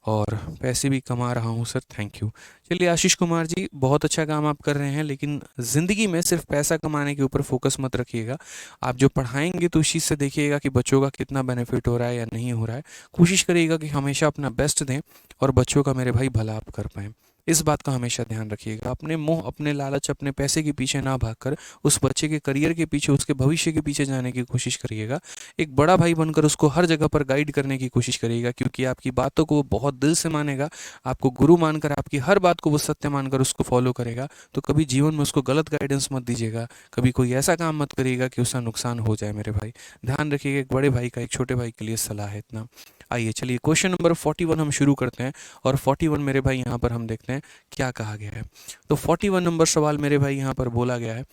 और पैसे भी कमा रहा हूँ सर, थैंक यू। चलिए आशीष कुमार जी, बहुत अच्छा काम आप कर रहे हैं, लेकिन ज़िंदगी में सिर्फ पैसा कमाने के ऊपर फोकस मत रखिएगा। आप जो पढ़ाएंगे तो उस चीज़ से देखिएगा कि बच्चों का कितना बेनिफिट हो रहा है या नहीं हो रहा है। कोशिश करिएगा कि हमेशा अपना बेस्ट दें और बच्चों का मेरे भाई भला आप कर पाएँ। इस बात का हमेशा ध्यान रखिएगा। अपने मोह, अपने लालच, अपने पैसे के पीछे ना भागकर उस बच्चे के करियर के पीछे, उसके भविष्य के पीछे जाने की कोशिश करिएगा। एक बड़ा भाई बनकर उसको हर जगह पर गाइड करने की कोशिश करिएगा, क्योंकि आपकी बातों को वो बहुत दिल से मानेगा, आपको गुरु मानकर, आपकी हर बात को वो सत्य मानकर उसको फॉलो करेगा। तो कभी जीवन में उसको गलत गाइडेंस मत दीजिएगा, कभी कोई ऐसा काम मत करिएगा कि उसका नुकसान हो जाए मेरे भाई। ध्यान रखिएगा, एक बड़े भाई का एक छोटे भाई के लिए सलाह है इतना। आइए चलिए क्वेश्चन नंबर 41 हम शुरू करते हैं, और 41 मेरे भाई यहाँ पर हम देखते हैं क्या कहा गया है। तो 41 नंबर सवाल मेरे भाई यहाँ पर बोला गया है,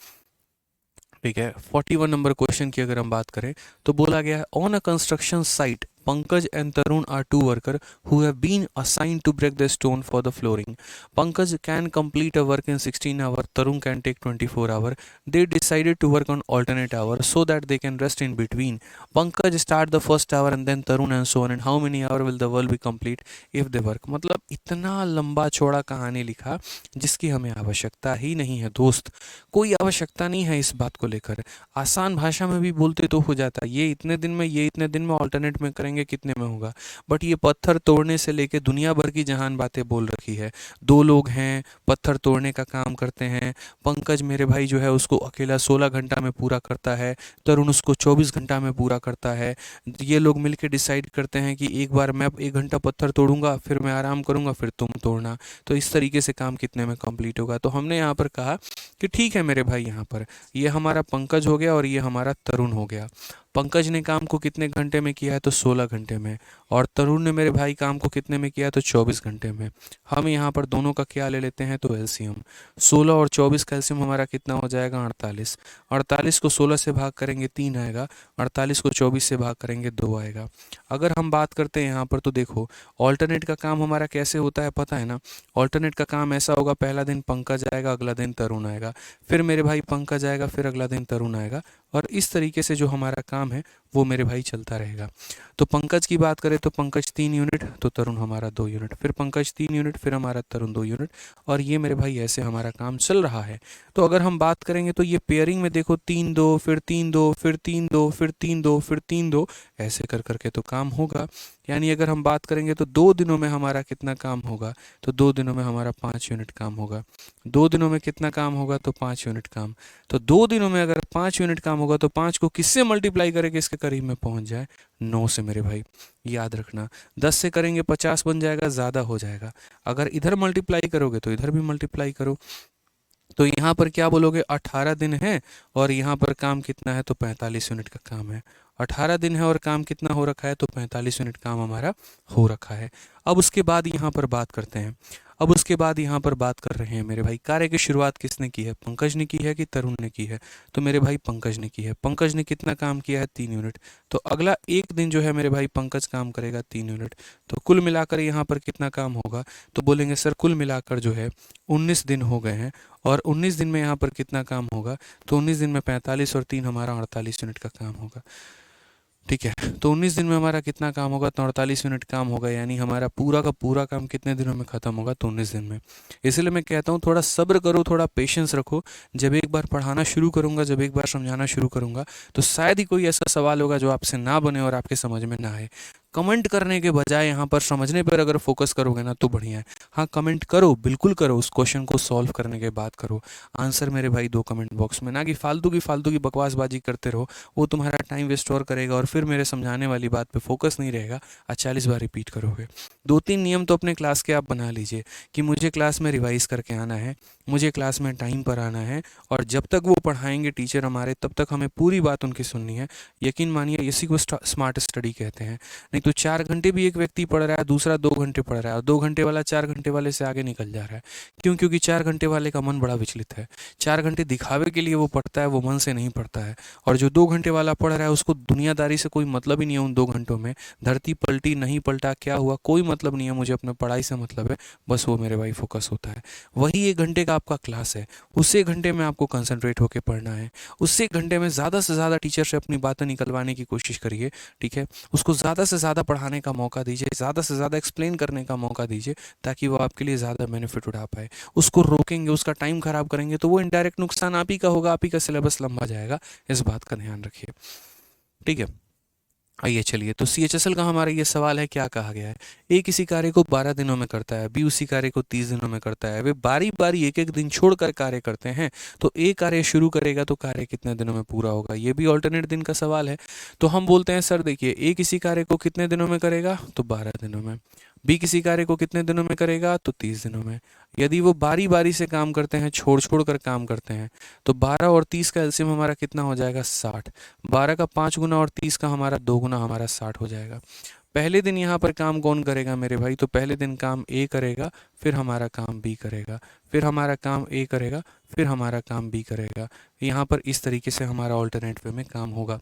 ठीक है। 41 नंबर क्वेश्चन की अगर हम बात करें तो बोला गया है, on a construction site Pankaj and Tarun are two workers who have been assigned to break the stone for the flooring. Pankaj can complete a work in 16 hours. Tarun can take 24 hours. They decided to work on alternate hours so that they can rest in between. Pankaj start the first hour and then Tarun and so on. And how many hours will the world be complete if they work? मतलब इतना लंबा चौड़ा कहानी लिखा जिसकी हमें आवश्यकता ही नहीं है दोस्त। कोई आवश्यकता नहीं है इस बात को लेकर। आसान भाषा में भी बोलते तो हो जाता है, ये इतने दिन में, ये इतने दिन में ऑल्टरनेट में करेंगे, कितने में होगा। बट ये पत्थर तोड़ने से लेके दुनिया भर की जहान बातें बोल रखी है। दो लोग हैं, पत्थर तोड़ने का काम करते हैं। पंकज मेरे भाई जो है उसको अकेला 16 घंटा में पूरा करता है, तरुण उसको 24 घंटा में पूरा करता है। ये लोग मिलकर डिसाइड करते हैं कि एक बार मैं 1 घंटा पत्थर तोड़ूंगा, फिर मैं आराम करूंगा, फिर तुम तोड़ना। तो इस तरीके से काम कितने में कंप्लीट होगा। तो हमने यहाँ पर कहा कि ठीक है मेरे भाई, यहाँ पर ये हमारा पंकज हो गया और ये हमारा तरुण हो गया। पंकज ने काम को कितने घंटे में किया है तो 16 घंटे में, और तरुण ने मेरे भाई काम को कितने में किया तो 24 घंटे में। हम यहाँ पर दोनों का क्या ले लेते हैं तो एलसीएम। 16 और 24 का एलसीएम हमारा कितना हो जाएगा 48। 48 को 16 से भाग करेंगे 3 आएगा, 48 को 24 से भाग करेंगे 2 आएगा। अगर हम बात करते हैं यहाँ पर तो देखो ऑल्टरनेट का काम हमारा कैसे होता है पता है ना। ऑल्टरनेट का काम ऐसा होगा, पहला दिन पंकज आएगा, अगला दिन तरुण आएगा, फिर मेरे भाई पंकज आएगा, फिर अगला दिन तरुण आएगा, और इस तरीके से जो हमारा काम है वो मेरे भाई चलता रहेगा। तो पंकज की बात करें तो पंकज 3 यूनिट तो तरुण हमारा 2 यूनिट, फिर पंकज 3 यूनिट, फिर हमारा तरुण 2 यूनिट, और ये मेरे भाई ऐसे हमारा काम चल रहा है। तो अगर हम बात करेंगे तो ये पेयरिंग में देखो 3-2, फिर 3-2, फिर 3-2, फिर 3-2, फिर 3-2, ऐसे कर करके तो काम होगा। यानी अगर हम बात करेंगे तो 2 दिनों में हमारा कितना काम होगा तो 2 दिनों में हमारा 5 यूनिट काम होगा। 2 दिनों में कितना काम होगा तो 5 यूनिट काम। तो 2 दिनों में अगर 5 यूनिट काम होगा तो 5 को किससे मल्टीप्लाई करेंगे इसके करीब में पहुंच जाए 9 से मेरे भाई, याद रखना। 10 से करेंगे 50 बन जाएगा, ज़्यादा हो जाएगा। अगर इधर मल्टीप्लाई करोगे तो इधर भी मल्टीप्लाई करो। तो यहाँ पर क्या बोलोगे 18 दिन है, और यहाँ पर काम कितना है तो 45 यूनिट का काम है। 18 दिन है और काम कितना हो रखा है तो 45 यूनिट काम हमारा हो रखा है। अब उसके बाद यहाँ पर बात करते हैं, अब उसके बाद यहाँ पर बात कर रहे हैं मेरे भाई कार्य की शुरुआत किसने की है, पंकज ने की है कि तरुण ने की है। तो मेरे भाई पंकज ने की है। पंकज ने कितना काम किया है 3 यूनिट। तो अगला एक दिन जो है मेरे भाई पंकज काम करेगा 3 यूनिट। तो कुल मिलाकर यहाँ पर कितना काम होगा तो बोलेंगे सर कुल मिलाकर जो है 19 दिन हो गए हैं, और 19 दिन में यहाँ पर कितना काम होगा तो 19 दिन में 45 और 3 हमारा 48 यूनिट का काम होगा। ठीक है, तो 19 दिन में हमारा कितना काम होगा तो 48 यूनिट काम होगा। यानी हमारा पूरा का पूरा काम कितने दिनों में ख़त्म होगा तो 19 दिन में। इसलिए मैं कहता हूँ थोड़ा सब्र करो, थोड़ा पेशेंस रखो। जब एक बार पढ़ाना शुरू करूँगा, जब एक बार समझाना शुरू करूँगा तो शायद ही कोई ऐसा सवाल होगा जो आपसे ना बने और आपके समझ में ना आए। कमेंट करने के बजाय यहाँ पर समझने पर अगर फोकस करोगे ना तो बढ़िया है। हाँ कमेंट करो, बिल्कुल करो, उस क्वेश्चन को सॉल्व करने के बाद करो। आंसर मेरे भाई दो कमेंट बॉक्स में, ना कि फालतू की बकवासबाजी करते रहो, वो तुम्हारा टाइम वेस्ट और करेगा और फिर मेरे समझाने वाली बात पे फोकस नहीं रहेगा। 40 बार रिपीट करोगे। 2-3 नियम तो अपने क्लास के आप बना लीजिए कि मुझे क्लास में रिवाइज करके आना है, मुझे क्लास में टाइम पर आना है, और जब तक वो पढ़ाएंगे टीचर हमारे तब तक हमें पूरी बात उनकी सुननी है। यकीन मानिए इसी को स्मार्ट स्टडी कहते हैं। नहीं तो 4 घंटे भी एक व्यक्ति पढ़ रहा है, दूसरा 2 घंटे पढ़ रहा है, और 2 घंटे वाला 4 घंटे वाले से आगे निकल जा रहा है। क्यों? क्योंकि 4 घंटे वाले का मन बड़ा विचलित है। 4 घंटे दिखावे के लिए वो पढ़ता है, वो मन से नहीं पढ़ता है। और जो 2 घंटे वाला पढ़ रहा है उसको दुनियादारी से कोई मतलब ही नहीं है। उन 2 घंटों में धरती पलटी नहीं पलटा, क्या हुआ, कोई मतलब नहीं है। मुझे अपने पढ़ाई से मतलब है, बस वो मेरे भाई फोकस होता है। वही 1 घंटे का आपका क्लास है, उस 1 घंटे में आपको कंसंट्रेट होकर पढ़ना है। उस 1 घंटे में ज़्यादा से ज़्यादा टीचर से अपनी बातें निकलवाने की कोशिश करिए। ठीक है, उसको ज़्यादा से ज़्यादा पढ़ाने का मौका दीजिए, ज़्यादा से ज़्यादा एक्सप्लेन करने का मौका दीजिए, ताकि वो आपके लिए ज़्यादा बेनिफिट उठा पाए। उसको रोकेंगे, उसका टाइम खराब करेंगे तो वो इनडायरेक्ट नुकसान आप ही का होगा, आप ही का सिलेबस लंबा जाएगा। इस बात का ध्यान रखिए। ठीक है, आइए चलिए, तो CHSL का हमारा ये सवाल है, क्या कहा गया है। ए किसी कार्य को 12 दिनों में करता है, बी उसी कार्य को 30 दिनों में करता है, वे बारी बारी एक एक दिन छोड़कर कार्य करते हैं, तो ए कार्य शुरू करेगा तो कार्य कितने दिनों में पूरा होगा। ये भी ऑल्टरनेट दिन का सवाल है। तो हम बोलते हैं सर देखिए, ए किसी कार्य को कितने दिनों में करेगा, तो 12 दिनों में। बी किसी कार्य को कितने दिनों में करेगा, तो 30 दिनों में। यदि वो बारी बारी से काम करते हैं, छोड़ छोड़ कर काम करते हैं, तो 12 और 30 का एलसीएम हमारा कितना हो जाएगा, 60। 12 का 5 गुना और 30 का हमारा 2 गुना, हमारा 60 हो जाएगा। पहले दिन यहाँ पर काम कौन करेगा मेरे भाई, तो पहले दिन काम ए करेगा, फिर हमारा काम बी करेगा, फिर हमारा काम ए करेगा, फिर हमारा काम बी करेगा। यहाँ पर इस तरीके से हमारा ऑल्टरनेट वे में काम होगा।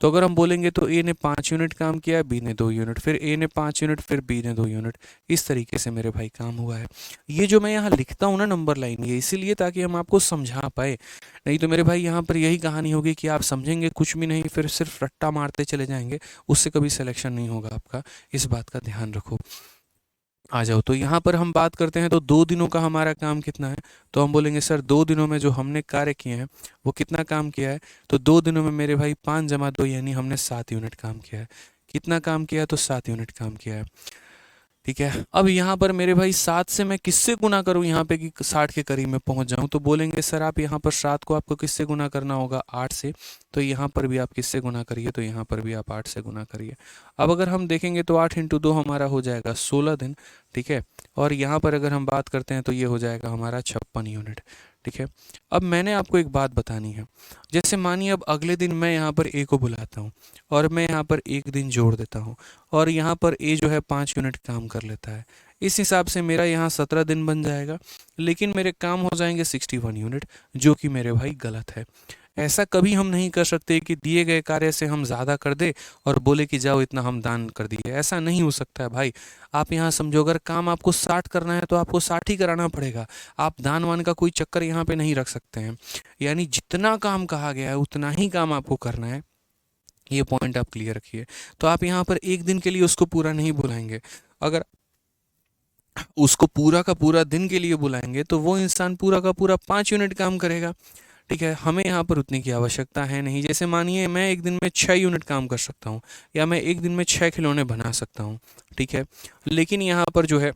तो अगर हम बोलेंगे तो ए ने 5 यूनिट काम किया, बी ने 2 यूनिट, फिर ए ने 5 यूनिट, फिर बी ने 2 यूनिट। इस तरीके से मेरे भाई काम हुआ है। ये जो मैं यहाँ लिखता हूँ ना नंबर लाइन, ये इसीलिए ताकि हम आपको समझा पाए। नहीं तो मेरे भाई यहाँ पर यही कहानी होगी कि आप समझेंगे कुछ भी नहीं, फिर सिर्फ रट्टा मारते चले जाएंगे, उससे कभी सिलेक्शन नहीं होगा आपका। इस बात का ध्यान रखो। आ जाओ, तो यहाँ पर हम बात करते हैं तो 2 दिनों का हमारा काम कितना है। तो हम बोलेंगे सर 2 दिनों में जो हमने कार्य किए हैं वो कितना काम किया है, तो 2 दिनों में मेरे भाई 5 जमा 2 यानी हमने 7 यूनिट काम किया है। कितना काम किया है, तो 7 यूनिट काम किया है। ठीक है, अब यहाँ पर मेरे भाई 7 से मैं किससे गुना करूँ यहाँ पे कि 60 के करीब में पहुँच जाऊँ, तो बोलेंगे सर आप यहाँ पर 7 को आपको किससे गुना करना होगा, 8 से। तो यहाँ पर भी आप किससे गुना करिए, तो यहाँ पर भी आप 8 से गुना करिए। अब अगर हम देखेंगे तो 8 इंटू 2 हमारा हो जाएगा 16 दिन। ठीक है, और यहाँ पर अगर हम बात करते हैं तो ये हो जाएगा हमारा 56 यूनिट। ठीक है, अब मैंने आपको एक बात बतानी है। जैसे मानिए अब अगले दिन मैं यहाँ पर ए को बुलाता हूँ और मैं यहाँ पर एक दिन जोड़ देता हूँ, और यहाँ पर ए जो है 5 यूनिट काम कर लेता है। इस हिसाब से मेरा यहाँ 17 दिन बन जाएगा, लेकिन मेरे काम हो जाएंगे 61 यूनिट, जो कि मेरे भाई गलत है। ऐसा कभी हम नहीं कर सकते कि दिए गए कार्य से हम ज़्यादा कर दे और बोले कि जाओ इतना हम दान कर दिए, ऐसा नहीं हो सकता है भाई। आप यहाँ समझो, अगर काम आपको 60 करना है तो आपको 60 ही कराना पड़ेगा। आप दान वान का कोई चक्कर यहाँ पे नहीं रख सकते हैं। यानी जितना काम कहा गया है उतना ही काम आपको करना है। ये पॉइंट आप क्लियर रखिए। तो आप यहाँ पर एक दिन के लिए उसको पूरा नहीं बुलाएंगे। अगर उसको पूरा का पूरा दिन के लिए बुलाएंगे तो वो इंसान पूरा का पूरा 5 यूनिट काम करेगा। ठीक है, हमें यहाँ पर उतने की आवश्यकता है नहीं। जैसे मानिए मैं एक दिन में 6 यूनिट काम कर सकता हूँ, या मैं एक दिन में 6 खिलौने बना सकता हूँ। ठीक है, लेकिन यहाँ पर जो है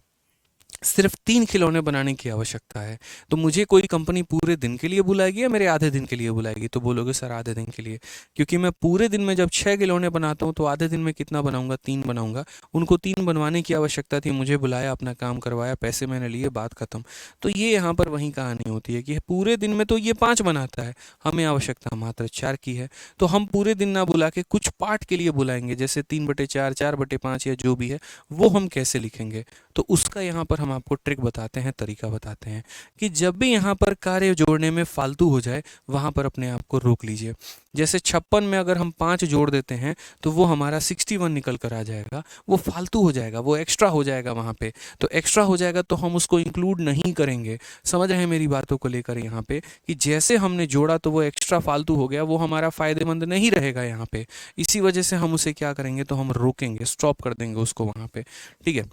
सिर्फ 3 खिलौने बनाने की आवश्यकता है। तो मुझे कोई कंपनी पूरे दिन के लिए बुलाएगी या मेरे आधे दिन के लिए बुलाएगी, तो बोलोगे सर आधे दिन के लिए। क्योंकि मैं पूरे दिन में जब 6 खिलौने बनाता हूँ तो आधे दिन में कितना बनाऊंगा, 3 बनाऊंगा। उनको 3 बनवाने की आवश्यकता थी, मुझे बुलाया, अपना काम करवाया, पैसे मैंने लिए, बात खत्म। तो ये यहाँ पर वही कहानी होती है कि पूरे दिन में तो ये 5 बनाता है, हमें आवश्यकता मात्र 4 की है। तो हम पूरे दिन ना बुला के कुछ पार्ट के लिए बुलाएंगे, जैसे 3/4, 4/5 या जो भी है, वो हम कैसे लिखेंगे। तो उसका यहाँ पर हम आपको ट्रिक बताते हैं, तरीका बताते हैं कि जब भी यहाँ पर कार्य जोड़ने में फालतू हो जाए वहाँ पर अपने आप को रोक लीजिए। जैसे 56 में अगर हम 5 जोड़ देते हैं तो वो हमारा 61 निकल कर आ जाएगा, वो फालतू हो जाएगा, वो एक्स्ट्रा हो जाएगा वहाँ पे। तो एक्स्ट्रा हो जाएगा तो हम उसको इंक्लूड नहीं करेंगे। समझ रहे हैं मेरी बातों को लेकर यहाँ पे, कि जैसे हमने जोड़ा तो वो एक्स्ट्रा फालतू हो गया, वो हमारा फ़ायदेमंद नहीं रहेगा यहाँ पे। इसी वजह से हम उसे क्या करेंगे, तो हम रोकेंगे, स्टॉप कर देंगे उसको वहाँ पे। ठीक है,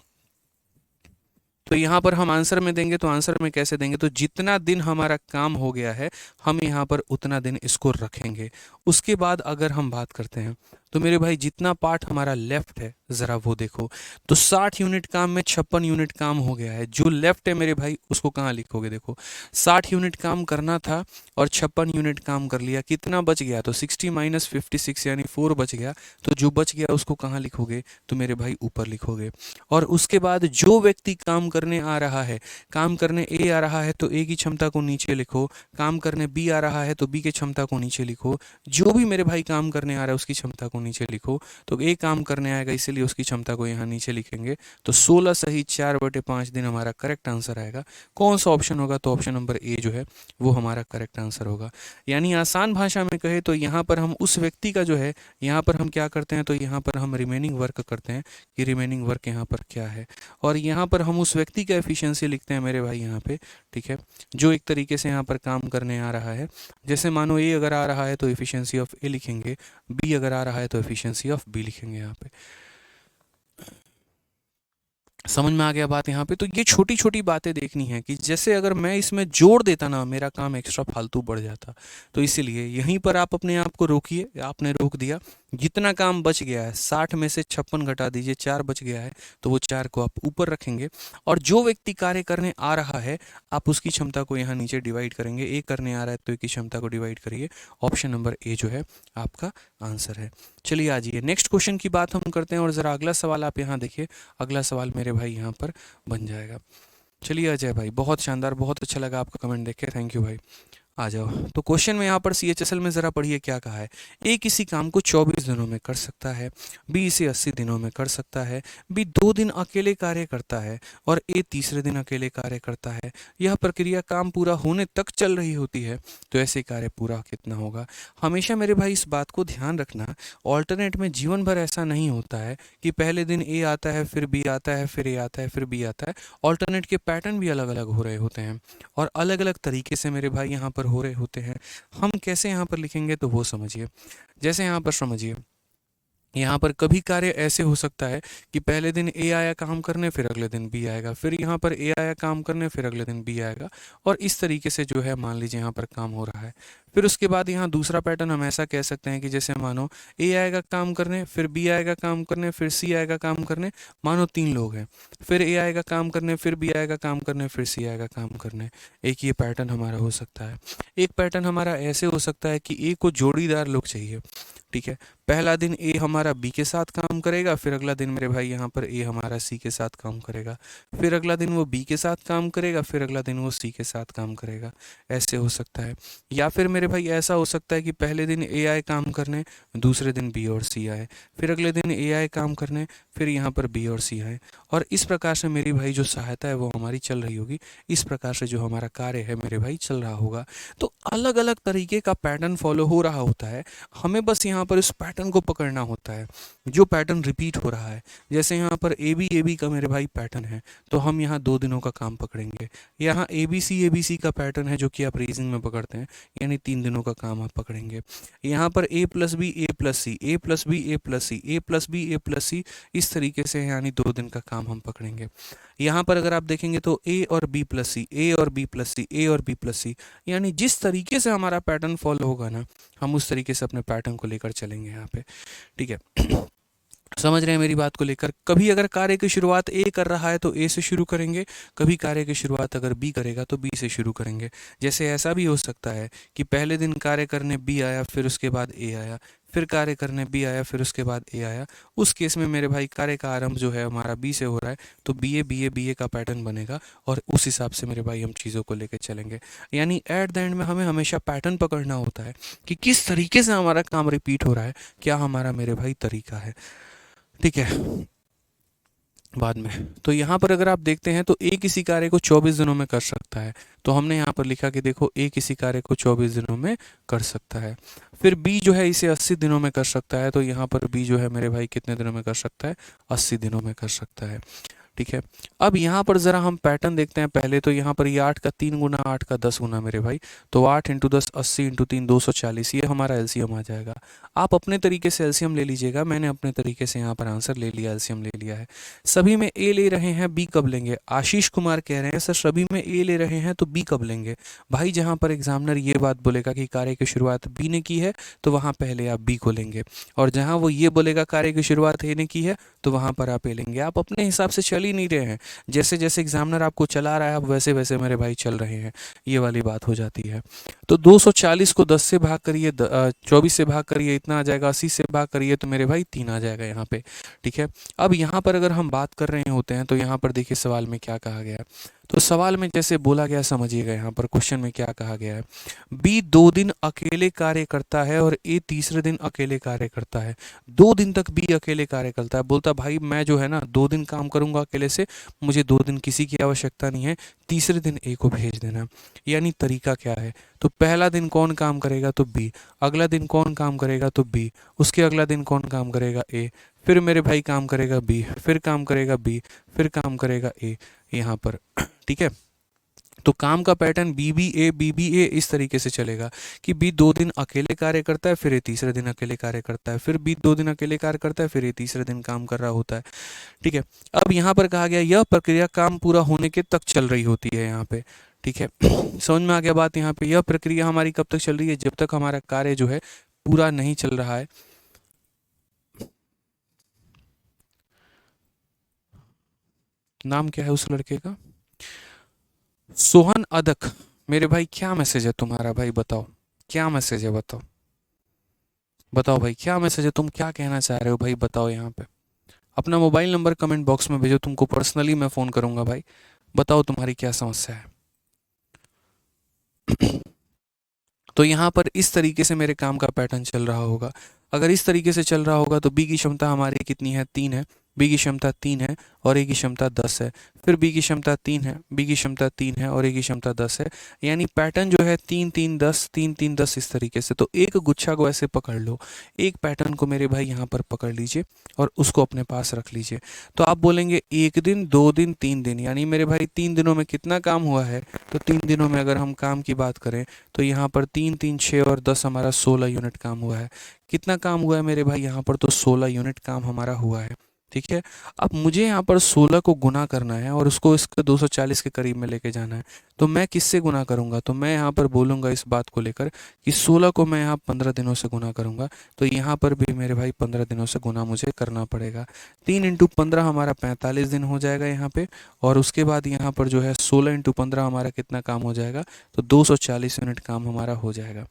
तो यहाँ पर हम आंसर में देंगे, तो आंसर में कैसे देंगे, तो जितना दिन हमारा काम हो गया है हम यहाँ पर उतना दिन इसको रखेंगे। उसके बाद अगर हम बात करते हैं तो मेरे भाई जितना पार्ट हमारा लेफ्ट है ज़रा वो देखो। तो 60 यूनिट काम में 56 यूनिट काम हो गया है, जो लेफ्ट है मेरे भाई उसको कहाँ लिखोगे, देखो 60 यूनिट काम करना था और 56 यूनिट काम कर लिया, कितना बच गया, तो 60 माइनस 56 यानी 4 बच गया। तो जो बच गया उसको कहाँ लिखोगे, तो मेरे भाई ऊपर लिखोगे। और उसके बाद जो व्यक्ति काम करने आ रहा है, काम करने ए आ रहा है तो ए की क्षमता को नीचे लिखो, काम करने बी आ रहा है तो बी की क्षमता को नीचे लिखो, जो भी मेरे भाई काम करने आ रहा है उसकी क्षमता को नीचे लिखो। तो ए काम करने आएगा इसीलिए उसकी क्षमता को यहाँ नीचे लिखेंगे। तो 16 सही 4/5 दिन हमारा करेक्ट आंसर आएगा। कौन सा ऑप्शन होगा, तो ऑप्शन नंबर ए जो है वो हमारा करेक्ट आंसर होगा। यानी आसान भाषा में कहे तो यहाँ पर हम उस व्यक्ति का जो है, यहाँ पर हम क्या करते हैं, तो यहाँ पर हम रिमेनिंग वर्क करते हैं कि रिमेनिंग वर्क यहाँ पर क्या है, और यहाँ पर हम उस व्यक्ति का एफिशिएंसी लिखते हैं मेरे भाई यहाँ पे। ठीक है, जो एक तरीके से यहाँ पर काम करने आ रहा है। जैसे मानो ए अगर आ रहा है तो एफिशिएंसी ऑफ ए लिखेंगे, बी अगर आ रहा है तो एफिशिएंसी ऑफ बी लिखेंगे यहाँ पे। समझ में आ गया बात यहाँ पे। तो ये छोटी छोटी बातें देखनी है कि जैसे अगर मैं इसमें जोड़ देता ना, मेरा काम एक्स्ट्रा फालतू बढ़ जाता। तो इसीलिए यहीं पर आप अपने आप को रोकिए, आपने रोक दिया, जितना काम बच गया है 60 में से 56 घटा दीजिए, 4 बच गया है, तो वो 4 को आप ऊपर रखेंगे। और जो व्यक्ति कार्य करने आ रहा है, आप उसकी क्षमता को यहाँ नीचे डिवाइड करेंगे। ए करने आ रहा है तो ए की क्षमता को डिवाइड करिए। ऑप्शन नंबर ए जो है आपका आंसर है। चलिए आ जाइए नेक्स्ट क्वेश्चन की बात हम करते हैं। और ज़रा अगला सवाल आप यहाँ देखिए, अगला सवाल मेरे भाई यहाँ पर बन जाएगा। चलिए अजय भाई, बहुत शानदार, बहुत अच्छा लगा आपका कमेंट देख के, थैंक यू भाई। आ जाओ। तो क्वेश्चन में यहाँ पर CHSL में ज़रा पढ़िए क्या कहा है। ए किसी काम को 24 दिनों में कर सकता है, बी इसे 80 दिनों में कर सकता है, बी 2 दिन अकेले कार्य करता है और ए तीसरे दिन अकेले कार्य करता है। यह प्रक्रिया काम पूरा होने तक चल रही होती है, तो ऐसे कार्य पूरा कितना होगा। हमेशा मेरे भाई इस बात को ध्यान रखना, ऑल्टरनेट में जीवन भर ऐसा नहीं होता है कि पहले दिन ए आता है, फिर बी आता है, फिर ए आता है, फिर बी आता है। ऑल्टरनेट के पैटर्न भी अलग अलग हो रहे होते हैं और अलग अलग तरीके से मेरे भाई यहाँ पर हो रहे होते हैं। हम कैसे यहाँ पर लिखेंगे तो वो समझिए। जैसे यहाँ पर समझिए, यहाँ पर कभी कार्य ऐसे हो सकता है कि पहले दिन ए आया काम करने, फिर अगले दिन बी आएगा, फिर यहाँ पर ए आया काम करने, फिर अगले दिन बी आएगा, और इस तरीके से जो है मान लीजिए यहाँ पर काम हो रहा है। फिर उसके बाद यहाँ दूसरा पैटर्न हम ऐसा कह सकते हैं कि जैसे मानो ए आएगा काम करने, फिर बी आएगा काम करने, फिर सी आएगा काम करने। मानो 3 लोग हैं, फिर ए आएगा काम करने, फिर बी आएगा काम करने, फिर सी आएगा काम करने। एक ये पैटर्न हमारा हो सकता है। एक पैटर्न हमारा ऐसे हो सकता है कि ए को जोड़ीदार लोग चाहिए, ठीक है। पहला दिन ए हमारा बी के साथ काम करेगा, फिर अगला दिन मेरे भाई यहाँ पर ए हमारा सी के साथ काम करेगा, फिर अगला दिन वो बी के साथ काम करेगा, फिर अगला दिन वो सी के साथ काम करेगा। ऐसे हो सकता है। या फिर मेरे भाई ऐसा हो सकता है कि पहले दिन ए आए काम करने, दूसरे दिन बी और सी आए, फिर अगले दिन ए आए काम करने, फिर यहाँ पर बी और सी आए। और इस प्रकार से मेरी भाई जो सहायता है वो हमारी चल रही होगी। इस प्रकार से जो हमारा कार्य है मेरे भाई चल रहा होगा। तो अलग अलग तरीके का पैटर्न फॉलो हो रहा होता है, हमें बस यहाँ पर इस पैटर्न को पकड़ना होता है जो पैटर्न रिपीट हो रहा है। जैसे यहाँ पर ए बी का मेरे भाई पैटर्न है, तो हम यहाँ 2 दिनों का काम पकड़ेंगे। यहाँ ए बी सी का पैटर्न है जो कि आप रीजनिंग में पकड़ते हैं, यानी 3 दिनों का काम आप पकड़ेंगे। यहाँ पर ए प्लस बी ए प्लस सी, ए प्लस बी ए प्लस सी, ए प्लस बी ए प्लस सी, इस तरीके से यानी 2 दिन का काम हम पकड़ेंगे। यहाँ पर अगर आप देखेंगे तो ए और बी प्लस सी, ए और बी प्लस सी, ए और बी प्लस सी, यानी जिस तरीके से हमारा पैटर्न फॉलो होगा ना, हम उस तरीके से अपने पैटर्न को लेकर चलेंगे यहाँ पे, ठीक है। समझ रहे हैं मेरी बात को लेकर। कभी अगर कार्य की शुरुआत ए कर रहा है तो ए से शुरू करेंगे, कभी कार्य की शुरुआत अगर बी करेगा तो बी से शुरू करेंगे। जैसे ऐसा भी हो सकता है कि पहले दिन कार्य करने बी आया, फिर उसके बाद ए आया, फिर कार्य करने बी आया, फिर उसके बाद ए आया। उस केस में मेरे भाई कार्य का आरंभ जो है हमारा बी से हो रहा है, तो बी ए का पैटर्न बनेगा और उस हिसाब से मेरे भाई हम चीज़ों को लेकर चलेंगे। यानी एट द एंड में हमें हमेशा पैटर्न पकड़ना होता है कि किस तरीके से हमारा काम रिपीट हो रहा है, क्या हमारा मेरे भाई तरीका है, ठीक है। बाद में तो यहाँ पर अगर आप देखते हैं तो ए किसी कार्य को 24 दिनों में कर सकता है, तो हमने यहाँ पर लिखा कि देखो ए किसी कार्य को 24 दिनों में कर सकता है। फिर बी जो है इसे 80 दिनों में कर सकता है, तो यहाँ पर बी जो है मेरे भाई कितने दिनों में कर सकता है, 80 दिनों में कर सकता है, ठीक है। अब यहाँ पर ज़रा हम पैटर्न देखते हैं पहले। तो यहाँ पर ये 8 का 3 गुना, 8 का 10 गुना मेरे भाई, तो 8 इंटू 10 80 इंटू 3 240, ये हमारा एलसीएम आ जाएगा। आप अपने तरीके से एलसीएम ले लीजिएगा, मैंने अपने तरीके से यहाँ पर आंसर ले लिया, एलसीएम ले लिया है। सभी में ए ले रहे हैं, बी कब लेंगे। आशीष कुमार कह रहे हैं सर सभी में ए ले रहे हैं तो बी कब लेंगे। भाई जहाँ पर एग्जामिनर ये बात बोलेगा कि कार्य की शुरुआत बी ने की है तो वहाँ पहले आप बी को लेंगे, और जहाँ वो ये बोलेगा कार्य की शुरुआत ए ने की है तो वहाँ पर आप ए लेंगे। आप अपने हिसाब से चल ही नहीं रहे हैं, जैसे जैसे एग्जामिनर आपको चला रहा है आप वैसे वैसे मेरे भाई चल रहे हैं, ये वाली बात हो जाती है। तो 240 को 10 से भाग करिए, 24 से भाग करिए, इतना आ जाएगा। 80 से भाग करिए तो मेरे भाई 3 आ जाएगा यहाँ पे, ठीक है। अब यहाँ पर अगर हम बात कर रहे होते हैं तो यहाँ पर देखिए सवाल में क्या कहा गया है। तो सवाल में जैसे बोला गया समझिएगा, यहाँ पर क्वेश्चन में क्या कहा गया है। बी 2 दिन अकेले कार्य करता है और ए तीसरे दिन अकेले कार्य करता है। 2 दिन तक बी अकेले कार्य करता है, बोलता भाई मैं जो है ना 2 दिन काम करूंगा अकेले से, मुझे 2 दिन किसी की आवश्यकता नहीं है, तीसरे दिन ए को भेज देना। यानी तरीका क्या है, तो पहला दिन कौन काम करेगा तो बी, अगला दिन कौन काम करेगा तो बी, उसके अगला दिन कौन काम करेगा ए, फिर मेरे भाई काम करेगा बी, फिर काम करेगा बी, फिर काम करेगा ए यहाँ पर, ठीक है। तो काम का पैटर्न BBA इस तरीके से चलेगा कि बी 2 दिन अकेले कार्य करता है, फिर ये तीसरे दिन अकेले कार्य करता है, फिर बी 2 दिन अकेले कार्य करता है, फिर ये तीसरे दिन काम कर रहा होता है। ठीक है, अब यहाँ पर कहा गया यह प्रक्रिया काम पूरा होने के तक चल रही होती है यहाँ पे। ठीक है, समझ में आ गया बात। यहाँ पे यह प्रक्रिया हमारी कब तक चल रही है, जब तक हमारा कार्य जो है पूरा नहीं चल रहा है। नाम क्या है उस लड़के का? सोहन अदक। मेरे भाई क्या मैसेज है तुम्हारा भाई, बताओ क्या मैसेज है, बताओ बताओ भाई क्या मैसेज है, तुम क्या कहना चाह रहे हो भाई, बताओ यहाँ पे। अपना मोबाइल नंबर कमेंट बॉक्स में भेजो, तुमको पर्सनली मैं फ़ोन करूंगा भाई। बताओ तुम्हारी क्या समस्या है। तो यहाँ पर इस तरीके से मेरे काम का पैटर्न चल रहा होगा। अगर इस तरीके से चल रहा होगा तो बी की क्षमता हमारी कितनी है, 3 है। बी की क्षमता 3 है और ए की क्षमता 10 है। फिर बी की क्षमता 3 है, बी की क्षमता 3 है और ए की क्षमता 10 है। यानी पैटर्न जो है 3 3 10 3 3 10 इस तरीके से। तो एक गुच्छा को ऐसे पकड़ लो, एक पैटर्न को मेरे भाई यहाँ पर पकड़ लीजिए और उसको अपने पास रख लीजिए। तो आप बोलेंगे 1 दिन 2 दिन 3 दिन, यानी मेरे भाई 3 दिनों में कितना काम हुआ है। तो 3 दिनों में अगर हम काम की बात करें तो यहाँ पर 3 3 6 और 10 हमारा 16 यूनिट काम हुआ है। कितना काम हुआ है मेरे भाई यहाँ पर, तो 16 यूनिट काम हमारा हुआ है। ठीक है, अब मुझे यहाँ पर 16 को गुना करना है और उसको इसके 240 के करीब में लेके जाना है। तो मैं किससे गुना करूँगा, तो मैं यहाँ पर बोलूँगा इस बात को लेकर कि 16 को मैं यहाँ 15 दिनों से गुना करूँगा। तो यहाँ पर भी मेरे भाई 15 दिनों से गुना मुझे करना पड़ेगा। 3 इंटू 15 हमारा 45 दिन हो जाएगा यहाँ पे। और उसके बाद यहाँ पर जो है 16 इंटू 15 हमारा कितना काम हो जाएगा, तो 240 यूनिट काम हमारा हो जाएगा।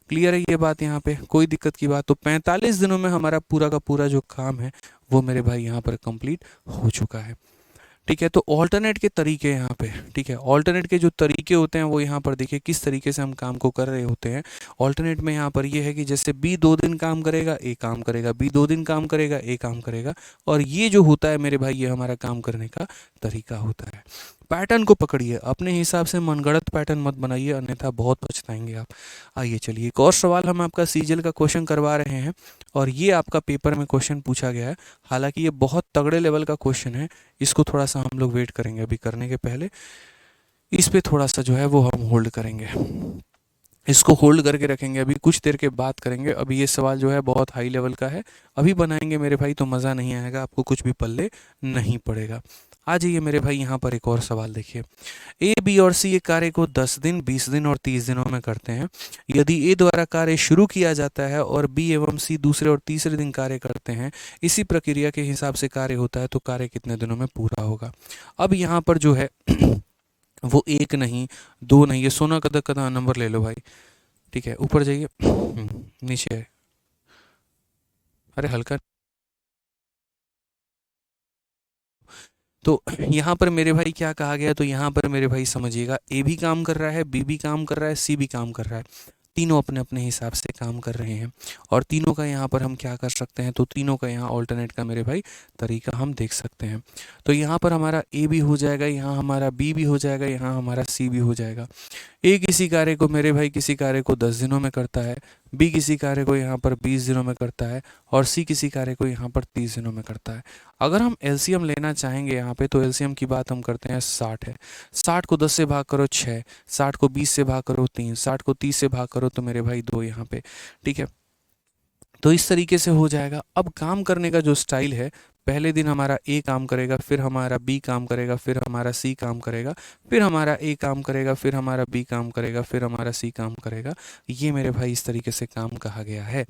क्लियर है ये बात, यहाँ पे कोई दिक्कत की बात। तो 45 दिनों में हमारा पूरा का पूरा जो काम है वो मेरे भाई यहाँ पर कंप्लीट हो चुका है। ठीक है, तो ऑल्टरनेट के तरीके यहाँ पे, ठीक है, ऑल्टरनेट के जो तरीके होते हैं वो यहाँ पर देखिए किस तरीके से हम काम को कर रहे होते हैं। ऑल्टरनेट में यहाँ पर ये है कि जैसे बी 2 दिन काम करेगा, ए काम करेगा, बी 2 दिन काम करेगा, ए काम करेगा। और ये जो होता है मेरे भाई ये हमारा काम करने का तरीका होता है। पैटर्न को पकड़िए, अपने हिसाब से मनगढ़ंत पैटर्न मत बनाइए, अन्यथा बहुत पछताएंगे आप। आइए चलिए एक और सवाल हम आपका सीजीएल का क्वेश्चन करवा रहे हैं और ये आपका पेपर में क्वेश्चन पूछा गया है। हालांकि ये बहुत तगड़े लेवल का क्वेश्चन है, इसको थोड़ा सा हम लोग वेट करेंगे, अभी करने के पहले इस पे थोड़ा सा जो है वो हम होल्ड करेंगे, इसको होल्ड करके रखेंगे, अभी कुछ देर के बाद करेंगे। अभी ये सवाल जो है बहुत हाई लेवल का है, अभी बनाएंगे मेरे भाई तो मज़ा नहीं आएगा, आपको कुछ भी पल्ले नहीं पड़ेगा। आ जाइए मेरे भाई यहाँ पर एक और सवाल देखिए। ए बी और सी ये कार्य को 10 दिन 20 दिन और 30 दिनों में करते हैं। यदि ए द्वारा कार्य शुरू किया जाता है और बी एवं सी दूसरे और तीसरे दिन कार्य करते हैं, इसी प्रक्रिया के हिसाब से कार्य होता है, तो कार्य कितने दिनों में पूरा होगा। अब यहाँ पर जो है वो 1 नहीं 2 नहीं, ये सोना कदक का नंबर ले लो भाई। ठीक है, ऊपर जाइए, नीचे है, अरे हल्का। तो यहाँ पर मेरे भाई क्या कहा गया, तो यहाँ पर मेरे भाई समझिएगा ए भी काम कर रहा है, बी भी काम कर रहा है, सी भी काम कर रहा है। तीनों अपने अपने हिसाब से काम कर रहे हैं और तीनों का यहाँ पर हम क्या कर सकते हैं, तो तीनों का यहाँ ऑल्टरनेट का मेरे भाई तरीका हम देख सकते हैं। तो यहाँ पर हमारा ए भी हो जाएगा, यहाँ हमारा बी भी हो जाएगा, यहाँ हमारा सी भी हो जाएगा। ए किसी कार्य को मेरे भाई किसी कार्य को 10 दिनों में करता है, बी किसी कार्य को यहाँ पर 20 दिनों में करता है और सी किसी कार्य को यहाँ पर 30 दिनों में करता है। अगर हम एलसीएम लेना चाहेंगे यहाँ पे, तो एलसीएम की बात हम करते हैं 60 है। 60 को 10 से भाग करो 6, 60 को 20 से भाग करो 3, 60 को 30 से भाग करो तो मेरे भाई 2 यहाँ पे। ठीक है, तो इस तरीके से हो जाएगा। अब काम करने का जो स्टाइल है, पहले दिन हमारा ए काम करेगा, फिर हमारा बी काम करेगा, फिर हमारा सी काम करेगा, फिर हमारा ए काम करेगा, फिर हमारा बी काम करेगा, फिर हमारा सी काम करेगा। ये मेरे भाई इस तरीके से काम कहा गया है।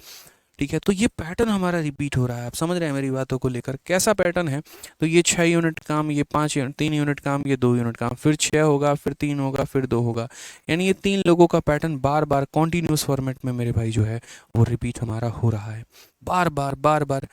ठीक है, तो ये पैटर्न हमारा रिपीट हो रहा है। आप समझ रहे हैं मेरी बातों को लेकर, कैसा पैटर्न है। तो ये 6 यूनिट काम, ये 5 यूनिट, 3 यूनिट काम, ये 2 यूनिट काम, फिर 6 होगा, फिर 3 होगा, फिर 2 होगा। यानी ये 3 लोगों का पैटर्न बार बार कॉन्टीन्यूस फॉर्मेट में मेरे भाई जो है वो रिपीट हमारा हो रहा है, बार बार बार बार।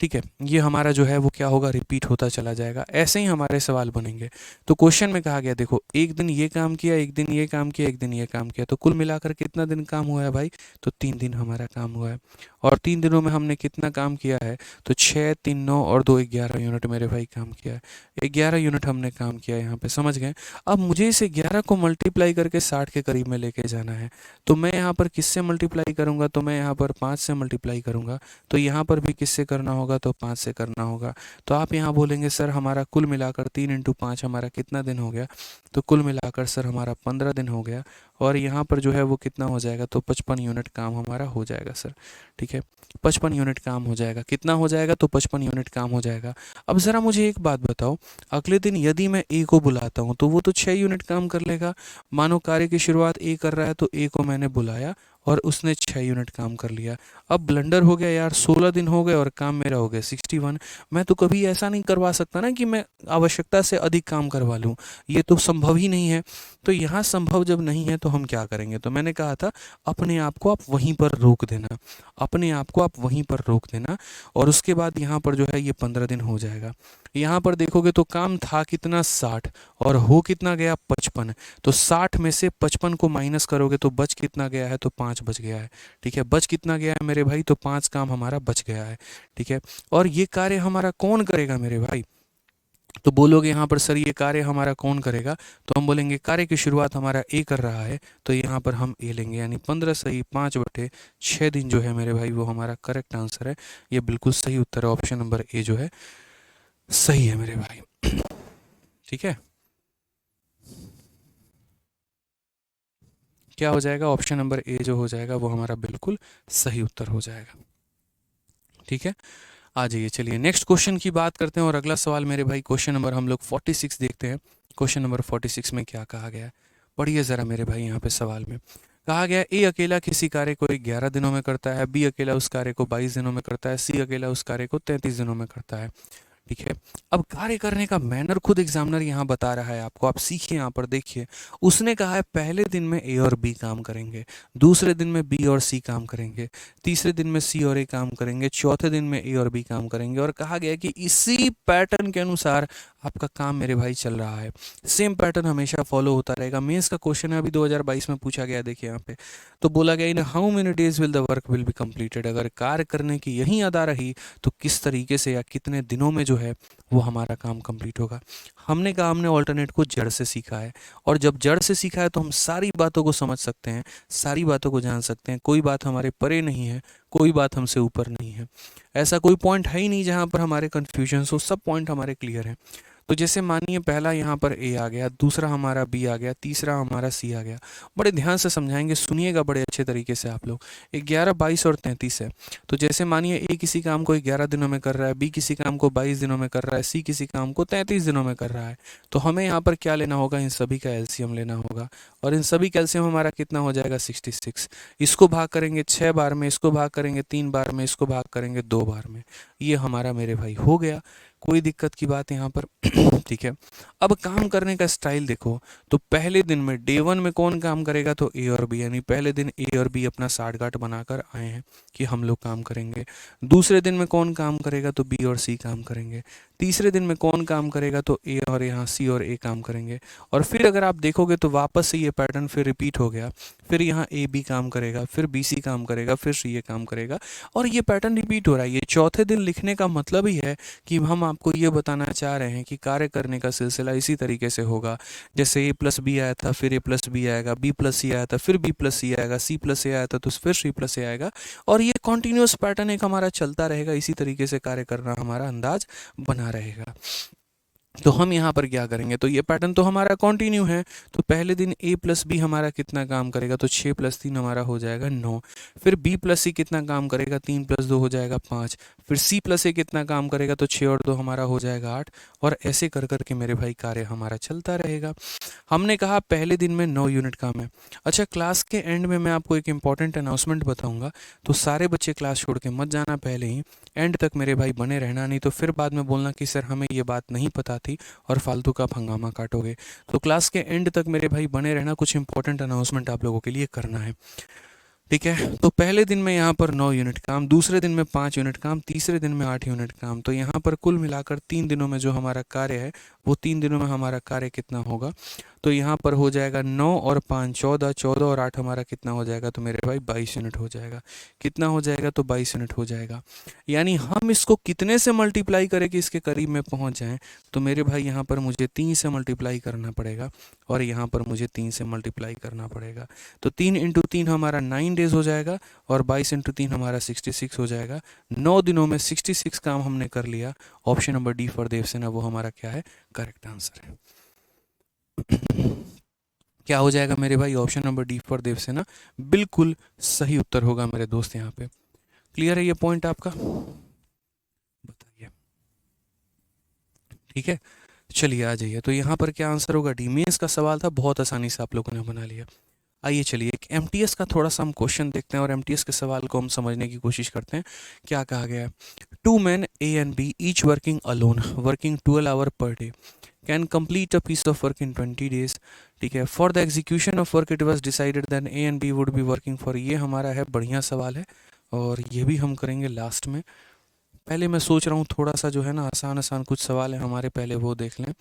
ठीक है, ये हमारा जो है वो क्या होगा, रिपीट होता चला जाएगा। ऐसे ही हमारे सवाल बनेंगे। तो क्वेश्चन में कहा गया, देखो एक दिन ये काम किया, एक दिन ये काम किया, एक दिन ये काम किया, तो कुल मिलाकर कितना दिन काम हुआ है भाई, तो 3 दिन हमारा काम हुआ है। और 3 दिनों में हमने कितना काम किया है, तो 6, 3, 9 और 2 11 यूनिट मेरे भाई काम किया है। 11 यूनिट हमने काम किया है यहाँ पे, समझ गए। अब मुझे इस 11 को मल्टीप्लाई करके 60 के करीब में लेके जाना है, तो मैं यहाँ पर किससे मल्टीप्लाई करूँगा, तो मैं यहाँ पर 5 से मल्टीप्लाई करूँगा। तो यहाँ पर भी किससे करना होगा, तो 5 से करना होगा। तो आप यहाँ बोलेंगे सर हमारा कुल मिलाकर 3 × 5 हमारा कितना दिन हो गया, तो कुल मिलाकर सर हमारा 15 दिन हो गया। और यहाँ पर जो है वो कितना हो जाएगा, तो 55 यूनिट काम हमारा हो जाएगा सर। ठीक है, 55 यूनिट काम हो जाएगा। कितना हो जाएगा, तो 55 यूनिट काम हो जाएगा। अब ज़रा मुझे एक बात बताओ, अगले दिन यदि मैं ए को बुलाता हूँ तो वो तो 6 यूनिट काम कर लेगा। मानो कार्य की शुरुआत ए कर रहा है, तो ए को मैंने बुलाया और उसने 6 यूनिट काम कर लिया। अब ब्लंडर हो गया यार, 16 दिन हो गए और काम मेरा हो गया 61। मैं तो कभी ऐसा नहीं करवा सकता ना कि मैं आवश्यकता से अधिक काम करवा लूँ, ये तो संभव ही नहीं है। तो यहाँ संभव जब नहीं है तो हम क्या करेंगे, तो मैंने कहा था अपने आप को आप वहीं पर रोक देना, अपने आप को आप वहीं पर रोक देना। और उसके बाद यहाँ पर जो है ये 15 दिन हो जाएगा। यहाँ पर देखोगे तो काम था कितना, 60, और हो कितना गया, 55। तो 60 में से 55 को माइनस करोगे तो बच कितना गया है, तो 5 बच गया है। ठीक है, बच कितना गया है मेरे भाई, तो 5 काम हमारा बच गया है। ठीक है, और ये कार्य हमारा कौन करेगा मेरे भाई, तो बोलोगे यहाँ पर सर ये कार्य हमारा कौन करेगा, तो हम बोलेंगे कार्य की शुरुआत हमारा ए कर रहा है, तो यहाँ पर हम ए लेंगे, यानी 15 सही 5/6 दिन जो है मेरे भाई वो हमारा करेक्ट आंसर है। ये बिल्कुल सही उत्तर है, ऑप्शन नंबर ए जो है सही है मेरे भाई। ठीक है, क्या हो जाएगा, ऑप्शन नंबर ए जो हो जाएगा वो हमारा बिल्कुल सही उत्तर हो जाएगा। ठीक है, आ जाइए, चलिए नेक्स्ट क्वेश्चन की बात करते हैं। और अगला सवाल मेरे भाई क्वेश्चन नंबर हम लोग 46 देखते हैं। क्वेश्चन नंबर 46 में क्या कहा गया है, पढ़िए ज़रा मेरे भाई। यहाँ पे सवाल में कहा गया ए अकेला किसी कार्य को 11 दिनों में करता है, बी अकेला उस कार्य को 22 दिनों में करता है, सी अकेला उस कार्य को 33 दिनों में करता है। ठीक है, अब कार्य करने का मैनर खुद एग्जामिनर यहाँ बता रहा है आपको, आप सीखिए। यहाँ पर देखिए, उसने कहा है पहले दिन में ए और बी काम करेंगे, दूसरे दिन में बी और सी काम करेंगे, तीसरे दिन में सी और ए काम करेंगे, चौथे दिन में ए और बी काम करेंगे। और कहा गया कि इसी पैटर्न के अनुसार आपका काम मेरे भाई चल रहा है, सेम पैटर्न हमेशा फॉलो होता रहेगा। मेंस का क्वेश्चन है, अभी 2022 में पूछा गया, देखिए यहाँ पे तो बोला गया in how many days will the work will be completed. अगर कार्य करने की यही अदा रही तो किस तरीके से या कितने दिनों में जो है वो हमारा काम कंप्लीट होगा। हमने कहा हमने ऑल्टरनेट को जड़ से सीखा है, और जब जड़ से सीखा है तो हम सारी बातों को समझ सकते हैं, सारी बातों को जान सकते हैं। कोई बात हमारे परे नहीं है, कोई बात हमसे ऊपर नहीं है। ऐसा कोई पॉइंट है ही नहीं जहाँ पर हमारे कन्फ्यूजन हो, सब पॉइंट हमारे क्लियर हैं। तो जैसे मानिए पहला यहाँ पर ए आ गया, दूसरा हमारा बी आ गया, तीसरा हमारा सी आ गया। बड़े ध्यान से समझाएंगे, सुनिएगा बड़े अच्छे तरीके से आप लोग। 11, 22 और 33 है। तो जैसे मानिए ए किसी काम को 11 दिनों में कर रहा है, बी किसी काम को 22 दिनों में कर रहा है, सी किसी काम को 33 दिनों में कर रहा है। तो हमें यहाँ पर क्या लेना होगा, इन सभी का एलसीएम लेना होगा। और इन सभी का एलसीएम हमारा कितना हो जाएगा, 66। इसको भाग करेंगे 6 बार में, इसको भाग करेंगे 3 बार में, इसको भाग करेंगे 2 बार में। ये हमारा मेरे भाई हो गया, कोई दिक्कत की बात यहाँ पर। ठीक है, अब काम करने का स्टाइल देखो। तो पहले दिन में डे 1 में कौन काम करेगा, तो ए और बी, यानी पहले दिन ए और बी अपना साठगांठ बनाकर आए हैं कि हम लोग काम करेंगे। दूसरे दिन में कौन काम करेगा, तो बी और सी काम करेंगे। तीसरे दिन में कौन काम करेगा, तो ए और यहाँ सी और ए काम करेंगे। और फिर अगर आप देखोगे तो वापस से ये पैटर्न फिर रिपीट हो गया। फिर यहाँ ए बी काम करेगा, फिर बी सी काम करेगा, फिर सी ए काम करेगा, और ये पैटर्न रिपीट हो रहा है। ये चौथे दिन लिखने का मतलब ही है कि हम आपको ये बताना चाह रहे हैं कि कार्य करने का सिलसिला इसी तरीके से होगा। जैसे ए प्लस बी आया था, फिर ए प्लस बी आएगा, बी प्लस सी आया था, फिर बी प्लस सी आएगा, सी प्लस सी आया था तो फिर सी प्लस सी आएगा। और ये कॉन्टिन्यूस पैटर्न एक हमारा चलता रहेगा, इसी तरीके से कार्य करना हमारा अंदाज बना रहेगा। तो हम यहाँ पर क्या करेंगे, तो ये पैटर्न तो हमारा कंटिन्यू है। तो पहले दिन ए प्लस बी हमारा कितना काम करेगा, तो 6 + 3 हमारा हो जाएगा 9। फिर बी प्लस सी कितना काम करेगा, 3 + 2 हो जाएगा 5। फिर सी प्लस ए कितना काम करेगा, तो 6 और 2 हमारा हो जाएगा 8। और ऐसे कर कर के मेरे भाई कार्य हमारा चलता रहेगा। हमने कहा पहले दिन में 9 यूनिट काम है। अच्छा, क्लास के एंड में मैं आपको एक इंपॉर्टेंट अनाउंसमेंट बताऊंगा, तो सारे बच्चे क्लास छोड़ के मत जाना, पहले ही एंड तक मेरे भाई बने रहना, नहीं तो फिर बाद में बोलना कि सर हमें ये बात नहीं पता थी और फालतू का हंगामा काटोगे। तो क्लास के एंड तक मेरे भाई बने रहना, कुछ इंपॉर्टेंट अनाउंसमेंट आप लोगों के लिए करना है। ठीक है, तो पहले दिन में यहाँ पर 9 यूनिट काम, दूसरे दिन में 5 यूनिट काम, तीसरे दिन में 8 यूनिट काम। तो यहाँ पर कुल मिलाकर 3 दिनों में जो हमारा कार्य है वो 3 दिनों में हमारा कार्य कितना होगा। तो यहाँ पर हो जाएगा 9 और 5 14, 14 और 8 हमारा कितना हो जाएगा, तो मेरे भाई 22 यूनिट हो जाएगा। कितना हो जाएगा, तो 22 यूनिट हो जाएगा। यानी हम इसको कितने से मल्टीप्लाई करें कि इसके करीब में पहुँच जाएँ, तो मेरे भाई यहाँ पर मुझे 3 से मल्टीप्लाई करना पड़ेगा और यहाँ पर मुझे 3 से मल्टीप्लाई करना पड़ेगा। तो 3 इंटू 3 हमारा 9 डेज हो जाएगा और 22 इंटू 3 हमारा 66 हो जाएगा। 9 दिनों में 66 काम हमने कर लिया। Option number d for Devasena वो हमारा क्या है, करेक्ट आंसर है। क्या हो जाएगा मेरे भाई, option number d for Devasena बिल्कुल सही उत्तर होगा मेरे दोस्त। यहाँ पे क्लियर है ये पॉइंट आपका, बताइए। ठीक है, चलिए आ जाइए। तो यहाँ पर क्या आंसर होगा, डी। मेंस का सवाल था, बहुत आसानी से आप लोगों ने बना लिया। आइए चलिए एक एमटीएस का थोड़ा सा हम क्वेश्चन देखते हैं और एमटीएस के सवाल को हम समझने की कोशिश करते हैं। क्या कहा गया है, 2 men A and B each working alone, working 12 hours per day, can complete a piece of work in 20 days। ठीक है, for the execution of work it was decided that A and B would be working for। ये हमारा है, बढ़िया सवाल है और ये भी हम करेंगे लास्ट में। पहले मैं सोच रहा हूँ थोड़ा सा जो है ना आसान आसान कुछ सवाल है हमारे, पहले वो देख लें।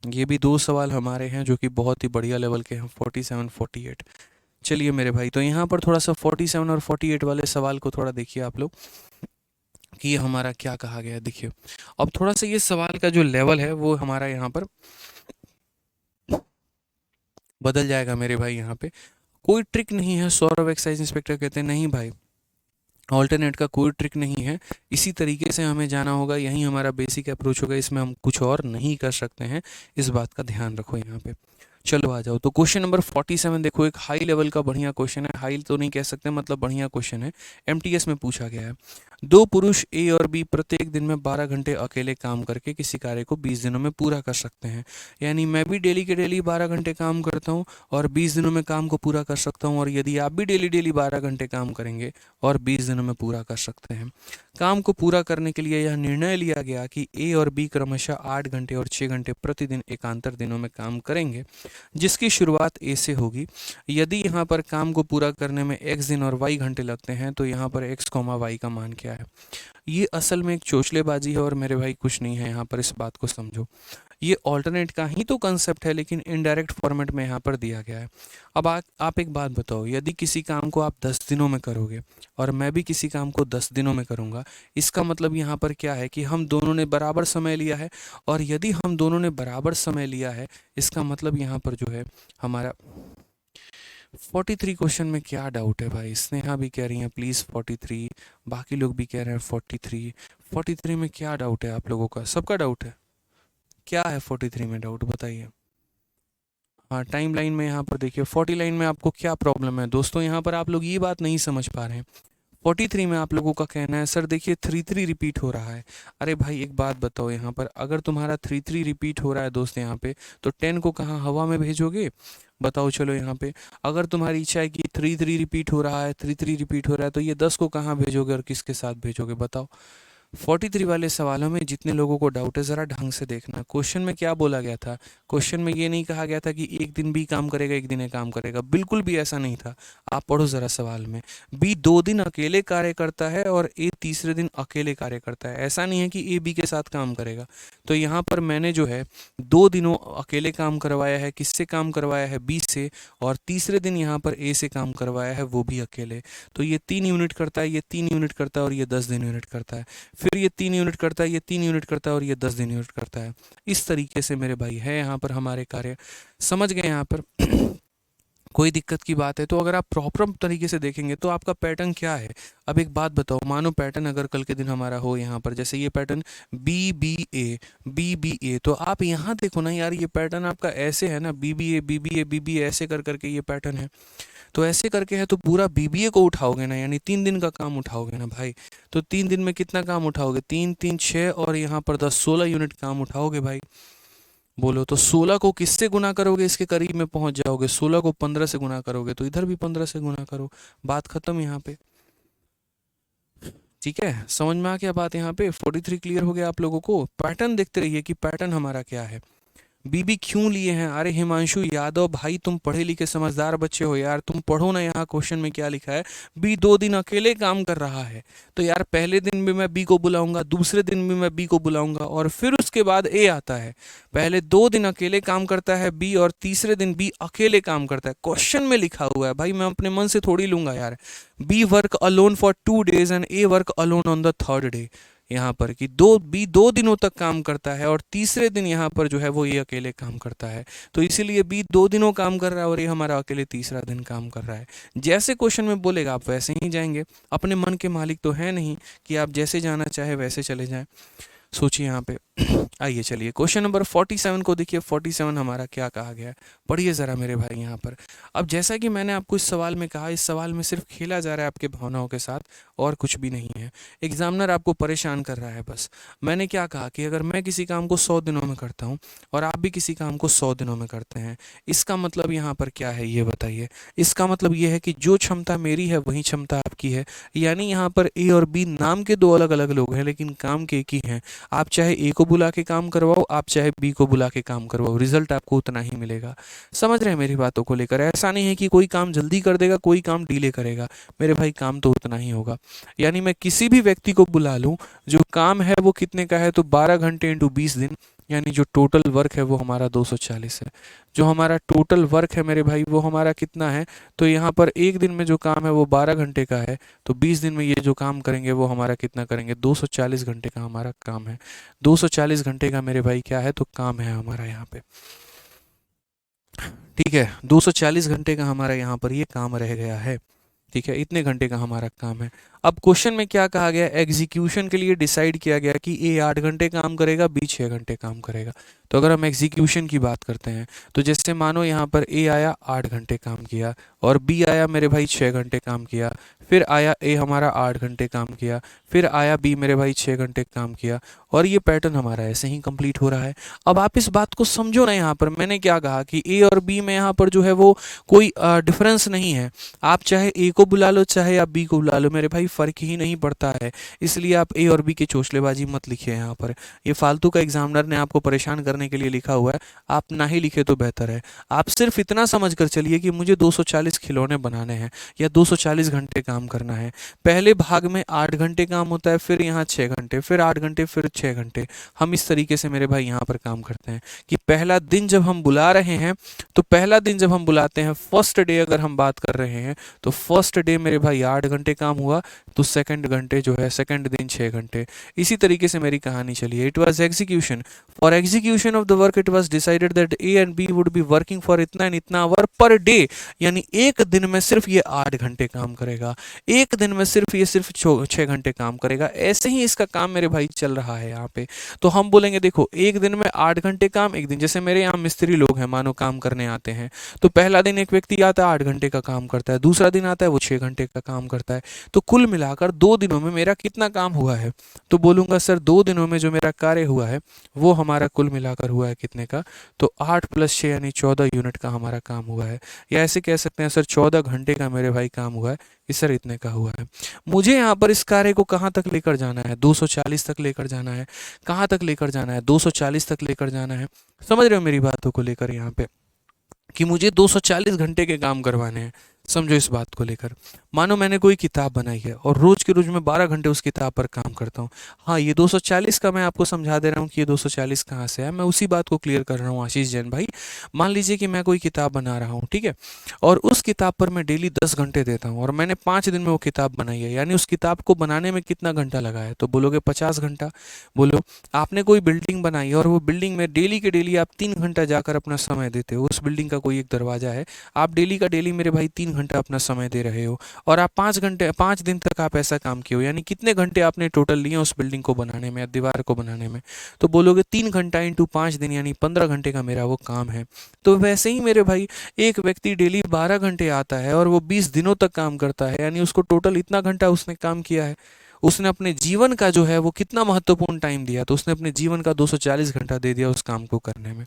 ये भी 2 सवाल हमारे हैं जो कि बहुत ही बढ़िया लेवल के हैं, 47 48। चलिए मेरे भाई, तो यहाँ पर थोड़ा सा 47 और 48 वाले सवाल को थोड़ा देखिए आप लोग कि ये हमारा क्या कहा गया है। देखिए अब थोड़ा सा ये सवाल का जो लेवल है वो हमारा यहाँ पर बदल जाएगा मेरे भाई। यहाँ पे कोई ट्रिक नहीं है, सौरभ एक्साइज इंस्पेक्टर कहते हैं, नहीं भाई ऑल्टरनेट का कोई ट्रिक नहीं है। इसी तरीके से हमें जाना होगा, यही हमारा बेसिक अप्रोच होगा, इसमें हम कुछ और नहीं कर सकते हैं, इस बात का ध्यान रखो यहाँ पे। चलो आ जाओ, तो क्वेश्चन नंबर 47 देखो, एक हाई लेवल का बढ़िया क्वेश्चन है, हाई तो नहीं कह सकते, मतलब बढ़िया क्वेश्चन है। एमटीएस में पूछा गया है, 2 पुरुष ए और बी प्रत्येक दिन में 12 घंटे अकेले काम करके किसी कार्य को 20 दिनों में पूरा कर सकते हैं। यानी मैं भी डेली के डेली 12 घंटे काम करता हूँ और 20 दिनों में काम को पूरा कर सकता हूँ, और यदि आप भी डेली डेली 12 घंटे काम करेंगे और 20 दिनों में पूरा कर सकते हैं। काम को पूरा करने के लिए यह निर्णय लिया गया कि ए और बी क्रमशः 8 घंटे और 6 घंटे प्रतिदिन एकांतर दिनों में काम करेंगे, जिसकी शुरुआत ए से होगी। यदि यहाँ पर काम को पूरा करने में x दिन और y घंटे लगते हैं, तो यहाँ पर x, y का मान क्या है। ये असल में एक चोचलेबाजी है और मेरे भाई कुछ नहीं है, यहाँ पर इस बात को समझो। ये ऑल्टरनेट का ही तो कंसेप्ट है, लेकिन इनडायरेक्ट फॉर्मेट में यहाँ पर दिया गया है। अब आप एक बात बताओ, यदि किसी काम को आप 10 दिनों में करोगे और मैं भी किसी काम को 10 दिनों में करूँगा, इसका मतलब यहाँ पर क्या है कि हम दोनों ने बराबर समय लिया है। और यदि हम दोनों ने बराबर समय लिया है, इसका मतलब यहाँ पर जो है हमारा 43 क्वेश्चन में क्या डाउट है भाई। स्नेहा भी कह रही हैं प्लीज़ 43, बाकी लोग भी कह रहे हैं 43। 43 में क्या डाउट है आप लोगों का, सबका डाउट है, क्या है 43 में डाउट बताइए। हाँ, टाइम लाइन में यहाँ पर देखिए 40 लाइन में आपको क्या प्रॉब्लम है दोस्तों, यहाँ पर आप लोग ये बात नहीं समझ पा रहे हैं। 43 में आप लोगों का कहना है सर देखिए 3 रिपीट हो रहा है। अरे भाई एक बात बताओ, यहाँ पर अगर तुम्हारा 3 रिपीट हो रहा है दोस्त यहाँ पे, तो 10 को कहाँ हवा में भेजोगे, बताओ। चलो यहाँ पे अगर तुम्हारी इच्छा है कि 3 रिपीट हो रहा है, 3 रिपीट हो रहा है, तो ये 10 को कहाँ भेजोगे और किसके साथ भेजोगे, बताओ। 43 वाले सवालों में जितने लोगों को डाउट है ज़रा ढंग से देखना। क्वेश्चन में क्या बोला गया था, क्वेश्चन में ये नहीं कहा गया था कि एक दिन बी काम करेगा एक दिन ए काम करेगा, बिल्कुल भी ऐसा नहीं था। आप पढ़ो ज़रा सवाल में, बी 2 दिन अकेले कार्य करता है और ए तीसरे दिन अकेले कार्य करता है। ऐसा नहीं है कि ए बी के साथ काम करेगा। तो यहाँ पर मैंने जो है 2 दिनों अकेले काम करवाया है, किससे काम करवाया है, बी से, और तीसरे दिन यहाँ पर ए से काम करवाया है, वो भी अकेले। तो ये 3 यूनिट करता है, ये 3 यूनिट करता है और ये 10 दिन यूनिट करता है। फिर ये 3 यूनिट करता है, ये 3 यूनिट करता है और ये 10 दिन यूनिट करता है। इस तरीके से मेरे भाई है यहाँ पर हमारे कार्य, समझ गए यहाँ पर। कोई दिक्कत की बात है तो अगर आप प्रॉपर तरीके से देखेंगे तो आपका पैटर्न क्या है। अब एक बात बताओ, मानो पैटर्न अगर कल के दिन हमारा हो यहाँ पर, जैसे ये पैटर्न बी बी ए, तो आप यहाँ देखो ना यार, ये पैटर्न आपका ऐसे है ना, बी बी ए ऐसे कर करके ये पैटर्न है। तो ऐसे करके है तो पूरा बीबीए को उठाओगे ना, यानी 3 दिन का काम उठाओगे ना भाई। तो 3 दिन में कितना काम उठाओगे, 3 3 6 और यहाँ पर 10 16 यूनिट काम उठाओगे भाई। बोलो तो 16 को किससे गुना करोगे, इसके करीब में पहुंच जाओगे। 16 को 15 से गुना करोगे तो इधर भी 15 से गुना करो, बात खत्म यहाँ पे। ठीक है, समझ में आ गया बात यहाँ पे। 43 क्लियर हो गया आप लोगों को। पैटर्न देखते रहिए कि पैटर्न हमारा क्या है। बीबी क्यों लिए हैं? अरे हिमांशु यादव भाई, तुम पढ़े लिखे समझदार बच्चे हो यार, तुम पढ़ो ना यहाँ क्वेश्चन में क्या लिखा है। बी 2 दिन अकेले काम कर रहा है, तो यार पहले दिन भी मैं बी को बुलाऊंगा, दूसरे दिन भी मैं बी को बुलाऊंगा, और फिर उसके बाद ए आता है। पहले 2 दिन अकेले काम करता है बी, और तीसरे दिन बी अकेले काम करता है। क्वेश्चन में लिखा हुआ है भाई, मैं अपने मन से थोड़ी लूंगा यार। B work alone for 2 days and a work alone on the third day. यहाँ पर कि 2 दिनों तक काम करता है, और तीसरे दिन यहाँ पर जो है वो ये अकेले काम करता है। तो इसीलिए बी 2 दिनों काम कर रहा है और ये हमारा अकेले तीसरा दिन काम कर रहा है। जैसे क्वेश्चन में बोलेगा आप वैसे ही जाएंगे, अपने मन के मालिक तो है नहीं कि आप जैसे जाना चाहे वैसे चले जाएं। सोचिए यहाँ पे। आइए चलिए क्वेश्चन नंबर 47 को देखिए। 47 हमारा क्या कहा गया है, पढ़िए ज़रा मेरे भाई यहाँ पर। अब जैसा कि मैंने आपको इस सवाल में कहा, इस सवाल में सिर्फ खेला जा रहा है आपके भावनाओं के साथ, और कुछ भी नहीं है। एग्जामिनर आपको परेशान कर रहा है बस। मैंने क्या कहा कि अगर मैं किसी काम को 100 दिनों में करता हूँ और आप भी किसी काम को 100 दिनों में करते हैं, इसका मतलब यहाँ पर क्या है ये बताइए। इसका मतलब ये है कि जो क्षमता मेरी है वही क्षमता आपकी है। यानी यहाँ पर ए और बी नाम के 2 अलग अलग लोग हैं, लेकिन काम के एक ही हैं। आप चाहे ए को बुला के काम करवाओ, आप चाहे बी को बुला के काम करवाओ, रिजल्ट आपको उतना ही मिलेगा। समझ रहे हैं मेरी बातों को लेकर? ऐसा नहीं है कि कोई काम जल्दी कर देगा, कोई काम डिले करेगा। मेरे भाई काम तो उतना ही होगा। यानी मैं किसी भी व्यक्ति को बुला लूं, जो काम है वो कितने का है, तो 12 घंटे इंटू 20 दिन, यानी जो टोटल वर्क है वो हमारा 240 है। जो हमारा टोटल वर्क है मेरे भाई वो हमारा कितना है, तो यहाँ पर एक दिन में जो काम है वो 12 घंटे का है, तो 20 दिन में ये जो काम करेंगे वो हमारा कितना करेंगे, 240 घंटे का हमारा काम है। 240 घंटे का मेरे भाई क्या है, तो काम है हमारा यहाँ पे। ठीक है, 240 घंटे का हमारा यहाँ पर ये काम रह गया है। ठीक है, इतने घंटे का हमारा काम है। अब क्वेश्चन में क्या कहा गया, एग्जीक्यूशन के लिए डिसाइड किया गया कि ए 8 घंटे काम करेगा, बी 6 घंटे काम करेगा। तो अगर हम एग्जीक्यूशन की बात करते हैं, तो जैसे मानो यहाँ पर ए आया 8 घंटे काम किया, और बी आया मेरे भाई 6 घंटे काम किया, फिर आया ए हमारा 8 घंटे काम किया, फिर आया बी मेरे भाई 6 घंटे काम किया, और ये पैटर्न हमारा ऐसे ही कंप्लीट हो रहा है। अब आप इस बात को समझो ना, यहाँ पर मैंने क्या कहा कि ए और बी में यहाँ पर जो है वो कोई डिफरेंस नहीं है। आप चाहे ए को बुला लो चाहे आप बी को बुला लो, मेरे भाई फर्क ही नहीं पड़ता है। इसलिए आप ए और बी की चोचलेबाजी मत लिखिए यहाँ पर। ये फालतू का एग्जामिनर ने आपको परेशान करने के लिए लिखा हुआ है, आप ना ही लिखे तो बेहतर है। आप सिर्फ इतना समझ कर चलिए कि मुझे 240 खिलौने बनाने हैं या 240 घंटे काम करना है। पहले भाग में 8 घंटे काम होता है, फिर यहाँ 6 घंटे, फिर 8 घंटे, फिर 6 घंटे। हम इस तरीके से मेरे भाई यहाँ पर काम करते हैं कि पहला दिन जब हम बुला रहे हैं, तो पहला दिन जब हम बुलाते हैं, फर्स्ट डे अगर हम बात कर रहे हैं, तो फर्स्ट डे मेरे भाई 8 घंटे काम हुआ, तो सेकंड घंटे जो है सेकंड दिन 6 घंटे। इसी तरीके से मेरी कहानी चली है। It was execution, for execution of the work it was decided that a and b would be working for इतना एंड इतना आवर पर डे। यानी एक दिन में सिर्फ ये 8 घंटे काम करेगा, एक दिन में सिर्फ ये सिर्फ 6 घंटे काम करेगा। ऐसे ही इसका काम मेरे भाई चल रहा है यहाँ पे। तो हम बोलेंगे देखो, एक दिन में 8 घंटे काम, एक दिन जैसे मेरे यहाँ मिस्त्री लोग हैं, मानो काम करने आते हैं, तो पहला दिन एक व्यक्ति आता है 8 घंटे का काम करता है, दूसरा दिन आता है वो 6 घंटे का काम करता है। तो कुल मिलाकर 2 दिनों में मेरा कितना काम हुआ है, तो बोलूँगा सर 2 दिनों में जो मेरा कार्य हुआ है वो हमारा कुल मिलाकर हुआ है कितने का, तो 8 + 6 यानी 14 यूनिट का हमारा काम हुआ है। या ऐसे कह सकते हैं सर 14 घंटे का मेरे भाई काम हुआ है, कि सर इतने का हुआ है। मुझे यहाँ पर इस कार्य को कहाँ तक लेकर जाना है, 240 तक लेकर जाना है। कहाँ तक लेकर जाना है, 240 तक लेकर जाना है। समझ रहे हो मेरी बातों को लेकर यहाँ पे, कि मुझे 240 घंटे के काम करवाने हैं। समझो इस बात को लेकर। मानो मैंने कोई किताब बनाई है और रोज के रोज मैं 12 घंटे उस किताब पर काम करता हूँ। हाँ, ये 240 का मैं आपको समझा दे रहा हूँ कि ये 240 कहाँ से है, मैं उसी बात को क्लियर कर रहा हूँ आशीष जैन भाई। मान लीजिए कि मैं कोई किताब बना रहा हूँ, ठीक है, और उस किताब पर मैं डेली 10 घंटे देता हूँ, और मैंने 5 दिन में वो किताब बनाई है, यानी उस किताब को बनाने में कितना घंटा लगा है, तो बोलोगे 50 घंटा। बोलो, आपने कोई बिल्डिंग बनाई है और वो बिल्डिंग में डेली के डेली आप 3 घंटा जाकर अपना समय देते हो। उस बिल्डिंग का कोई एक दरवाजा है, आप डेली का डेली मेरे भाई 3 घंटा अपना समय दे रहे हो, और आप 5 दिन तक आप ऐसा काम किए हो, यानी कितने घंटे आपने टोटल लिए उस बिल्डिंग को बनाने में या दीवार को बनाने में, तो बोलोगे 3 घंटा इंटू 5 दिन यानी 15 घंटे का मेरा वो काम है। तो वैसे ही मेरे भाई एक व्यक्ति डेली 12 घंटे आता है और वो 20 दिनों तक काम करता है, यानी उसको टोटल इतना घंटा उसने काम किया है। उसने अपने जीवन का जो है वो कितना महत्वपूर्ण टाइम दिया, तो उसने अपने जीवन का 240 घंटा दे दिया उस काम को करने में।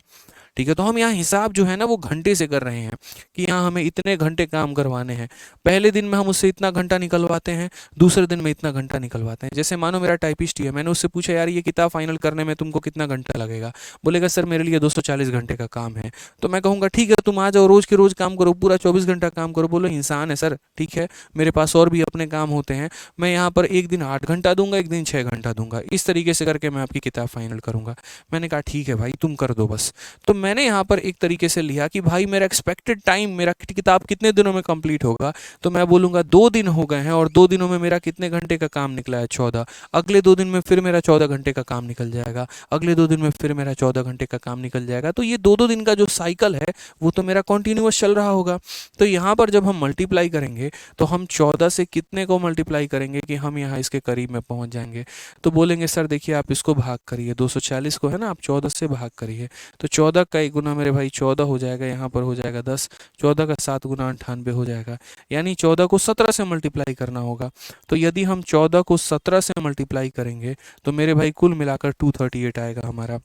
ठीक है। तो हम यहाँ हिसाब जो है ना वो घंटे से कर रहे हैं कि यहाँ हमें इतने घंटे काम करवाने हैं। पहले दिन में हम उससे इतना घंटा निकलवाते हैं, दूसरे दिन में इतना घंटा निकलवाते हैं। जैसे मानो मेरा टाइपिस्ट ही है, मैंने उससे पूछा यार ये किताब फाइनल करने में तुमको कितना घंटा लगेगा, बोलेगा सर मेरे लिए 240 घंटे का काम है। तो मैं कहूँगा ठीक है तुम आ जाओ, रोज के रोज काम करो, पूरा 24 घंटा काम करो। बोलो इंसान है सर, ठीक है मेरे पास और भी अपने काम होते हैं, मैं यहाँ पर एक दिन 8 घंटा दूंगा, एक दिन 6 घंटा दूंगा, इस तरीके से करके मैं आपकी किताब फाइनल करूंगा। मैंने कहा ठीक है भाई तुम कर दो बस। तो मैंने यहाँ पर एक तरीके से लिया कि भाई मेरा एक्सपेक्टेड टाइम, मेरा किताब कितने दिनों में कंप्लीट होगा, तो मैं बोलूँगा 2 दिन हो गए हैं और 2 दिनों में मेरा कितने घंटे का काम निकला है, 14। अगले 2 दिन में फिर मेरा 14 घंटे का काम निकल जाएगा, अगले 2 दिन में फिर मेरा 14 घंटे का काम निकल जाएगा। तो ये 2-2 दिन का जो साइकिल है वो तो मेरा कॉन्टिन्यूअस चल रहा होगा। तो यहाँ पर जब हम मल्टीप्लाई करेंगे तो हम 14 से कितने को मल्टीप्लाई करेंगे कि हम यहाँ इसके करीब में पहुँच जाएंगे। तो बोलेंगे सर देखिए आप इसको भाग करिए, 240 को है ना आप 14 से भाग करिए, तो 14 का 1 गुना मेरे भाई 14 हो जाएगा, यहाँ पर हो जाएगा 10, 14 का 7 गुना 98 हो जाएगा, यानी 14 को 17 से मल्टीप्लाई करना होगा। तो यदि हम 14 को 17 से मल्टीप्लाई करेंगे तो मेरे भाई कुल मिलाकर 238 आएगा हमारा।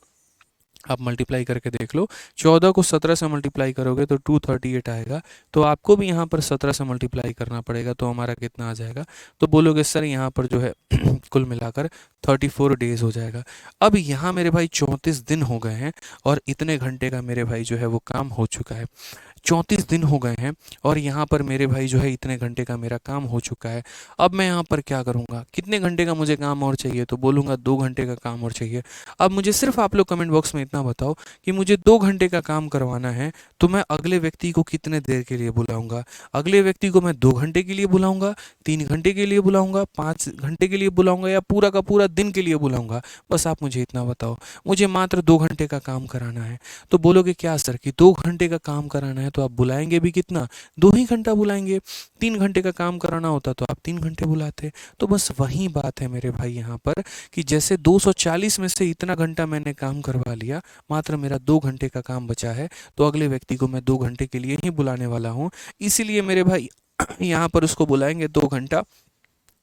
आप मल्टीप्लाई करके देख लो, 14 को 17 से मल्टीप्लाई करोगे तो 238 आएगा। तो आपको भी यहाँ पर 17 से मल्टीप्लाई करना पड़ेगा, तो हमारा कितना आ जाएगा, तो बोलोगे सर यहाँ पर जो है कुल मिलाकर 34 डेज हो जाएगा। अब यहाँ मेरे भाई 34 दिन हो गए हैं और इतने घंटे का मेरे भाई जो है वो काम हो चुका है। 34 दिन हो गए हैं और यहाँ पर मेरे भाई जो है इतने घंटे का मेरा काम हो चुका है। अब मैं यहाँ पर क्या करूँगा, कितने घंटे का मुझे काम और चाहिए, तो बोलूँगा 2 घंटे का काम और चाहिए। अब मुझे सिर्फ आप लोग कमेंट बॉक्स में इतना बताओ कि मुझे 2 घंटे का काम करवाना है, तो मैं अगले व्यक्ति को कितने देर के लिए बुलाऊंगा। अगले व्यक्ति को मैं 2 घंटे के लिए बुलाऊंगा, 3 घंटे के लिए बुलाऊंगा, 5 घंटे के लिए बुलाऊंगा, या पूरा का पूरा दिन के लिए बुलाऊंगा। बस आप मुझे इतना बताओ, मुझे मात्र 2 घंटे का काम कराना है। तो बोलोगे क्या सर कि 2 घंटे का काम कराना है, तो आप बुलाएंगे भी कितना, 2 ही घंटा बुलाएंगे। 3 घंटे का काम कराना होता तो आप 3 घंटे बुलाते। तो बस वही बात है मेरे भाई यहाँ पर कि जैसे 240 में से इतना घंटा मैंने काम करवा लिया, मात्र मेरा 2 घंटे का काम बचा है, तो अगले व्यक्ति को मैं 2 घंटे के लिए ही बुलाने वाला हूँ। इसीलिए मेरे भाई यहाँ पर उसको बुलाएंगे 2 घंटा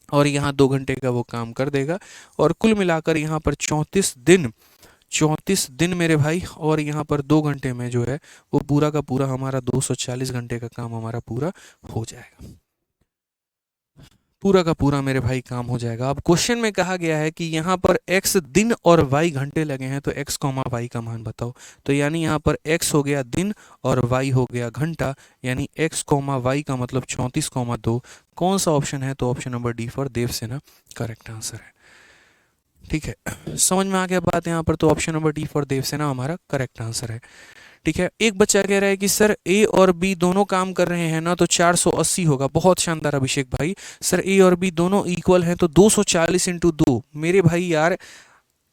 और यहाँ 2 घंटे का वो काम कर देगा, और कुल मिलाकर यहाँ पर 34 दिन मेरे भाई, और यहाँ पर 2 घंटे में जो है वो पूरा का पूरा हमारा 240 घंटे का काम हमारा पूरा हो जाएगा। पूरा का पूरा मेरे भाई काम हो जाएगा। अब क्वेश्चन में कहा गया है कि यहाँ पर x दिन और y घंटे लगे हैं, तो x, y का मान बताओ। तो यानी यहाँ पर x हो गया दिन और y हो गया घंटा, यानी x, y का मतलब 34,2। कौन सा ऑप्शन है, तो option number d for Devasena correct answer है। ठीक है, समझ में आ गया बात यहाँ पर, तो option number d for Devasena हमारा करेक्ट आंसर है। ठीक है, एक बच्चा कह रहा है कि सर ए और बी दोनों काम कर रहे हैं ना, तो 480 होगा। बहुत शानदार अभिषेक भाई, सर ए और बी दोनों इक्वल हैं तो 240 इंटू 2। मेरे भाई यार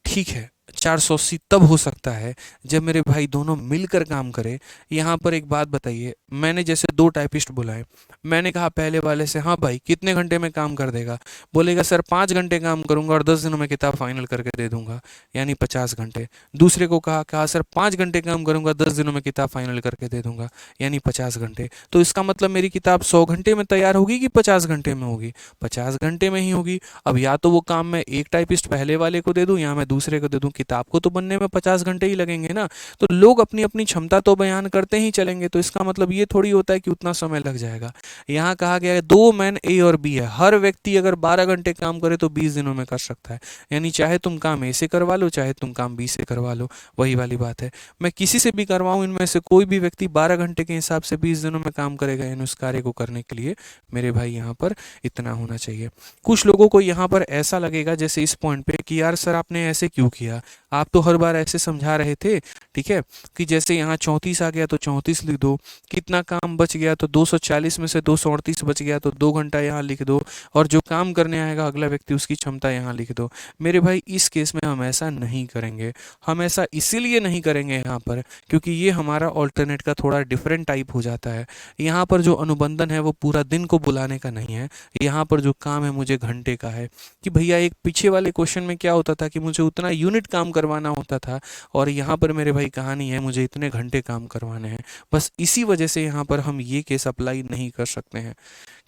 ठीक है, 480 तब हो सकता है जब मेरे भाई दोनों मिलकर काम करें। यहाँ पर एक बात बताइए, मैंने जैसे 2 टाइपिस्ट बुलाए, मैंने कहा पहले वाले से हाँ भाई कितने घंटे में काम कर देगा, बोलेगा सर 5 घंटे काम करूंगा और 10 दिनों में किताब फाइनल करके दे दूंगा, यानी 50 घंटे। दूसरे को कहा सर 5 घंटे काम करूंगा 10 दिनों में किताब फाइनल करके दे दूंगा, यानी 50 घंटे। तो इसका मतलब मेरी किताब 100 घंटे में तैयार होगी कि 50 घंटे में होगी, 50 घंटे में ही होगी। अब या तो वो काम मैं एक टाइपिस्ट पहले वाले को दे दूं या मैं दूसरे को दे दूं, किताब को तो बनने में 50 घंटे ही लगेंगे ना। तो लोग अपनी अपनी क्षमता तो बयान करते ही चलेंगे, तो इसका मतलब ये थोड़ी होता है कि उतना समय लग जाएगा। यहाँ कहा गया है 2 मैन ए और बी है, हर व्यक्ति अगर 12 घंटे काम करे तो 20 दिनों में कर सकता है। यानी चाहे तुम काम ए से करवा लो, चाहे तुम काम बी से करवा लो, वही वाली बात है। मैं किसी से भी करवाऊं, इनमें से कोई भी व्यक्ति 12 घंटे के हिसाब से 20 दिनों में काम करेगा, यानी उस कार्य को करने के लिए मेरे भाई यहाँ पर इतना होना चाहिए। कुछ लोगों को यहाँ पर ऐसा लगेगा जैसे इस पॉइंट पे कि यार सर आपने ऐसे क्यों किया, आप तो हर बार ऐसे समझा रहे थे, ठीक है, कि जैसे यहाँ 34 आ गया तो 34 लिख दो, कितना काम बच गया तो 240 में से 238 बच गया तो 2 घंटा यहाँ लिख दो, और जो काम करने आएगा अगला व्यक्ति उसकी क्षमता यहाँ लिख दो। मेरे भाई इस केस में हम ऐसा नहीं करेंगे। हम ऐसा इसीलिए नहीं करेंगे यहाँ पर क्योंकि ये हमारा ऑल्टरनेट का थोड़ा डिफरेंट टाइप हो जाता है। यहाँ पर जो अनुबंधन है वो पूरा दिन को बुलाने का नहीं है, यहाँ पर जो काम है मुझे घंटे का है। कि भैया एक पीछे वाले क्वेश्चन में क्या होता था कि मुझे उतना यूनिट काम करवाना होता था, और यहाँ पर मेरे भाई कहानी है मुझे इतने घंटे काम करवाने हैं। बस इसी वजह से यहाँ पर हम ये केस अप्लाई नहीं कर सकते हैं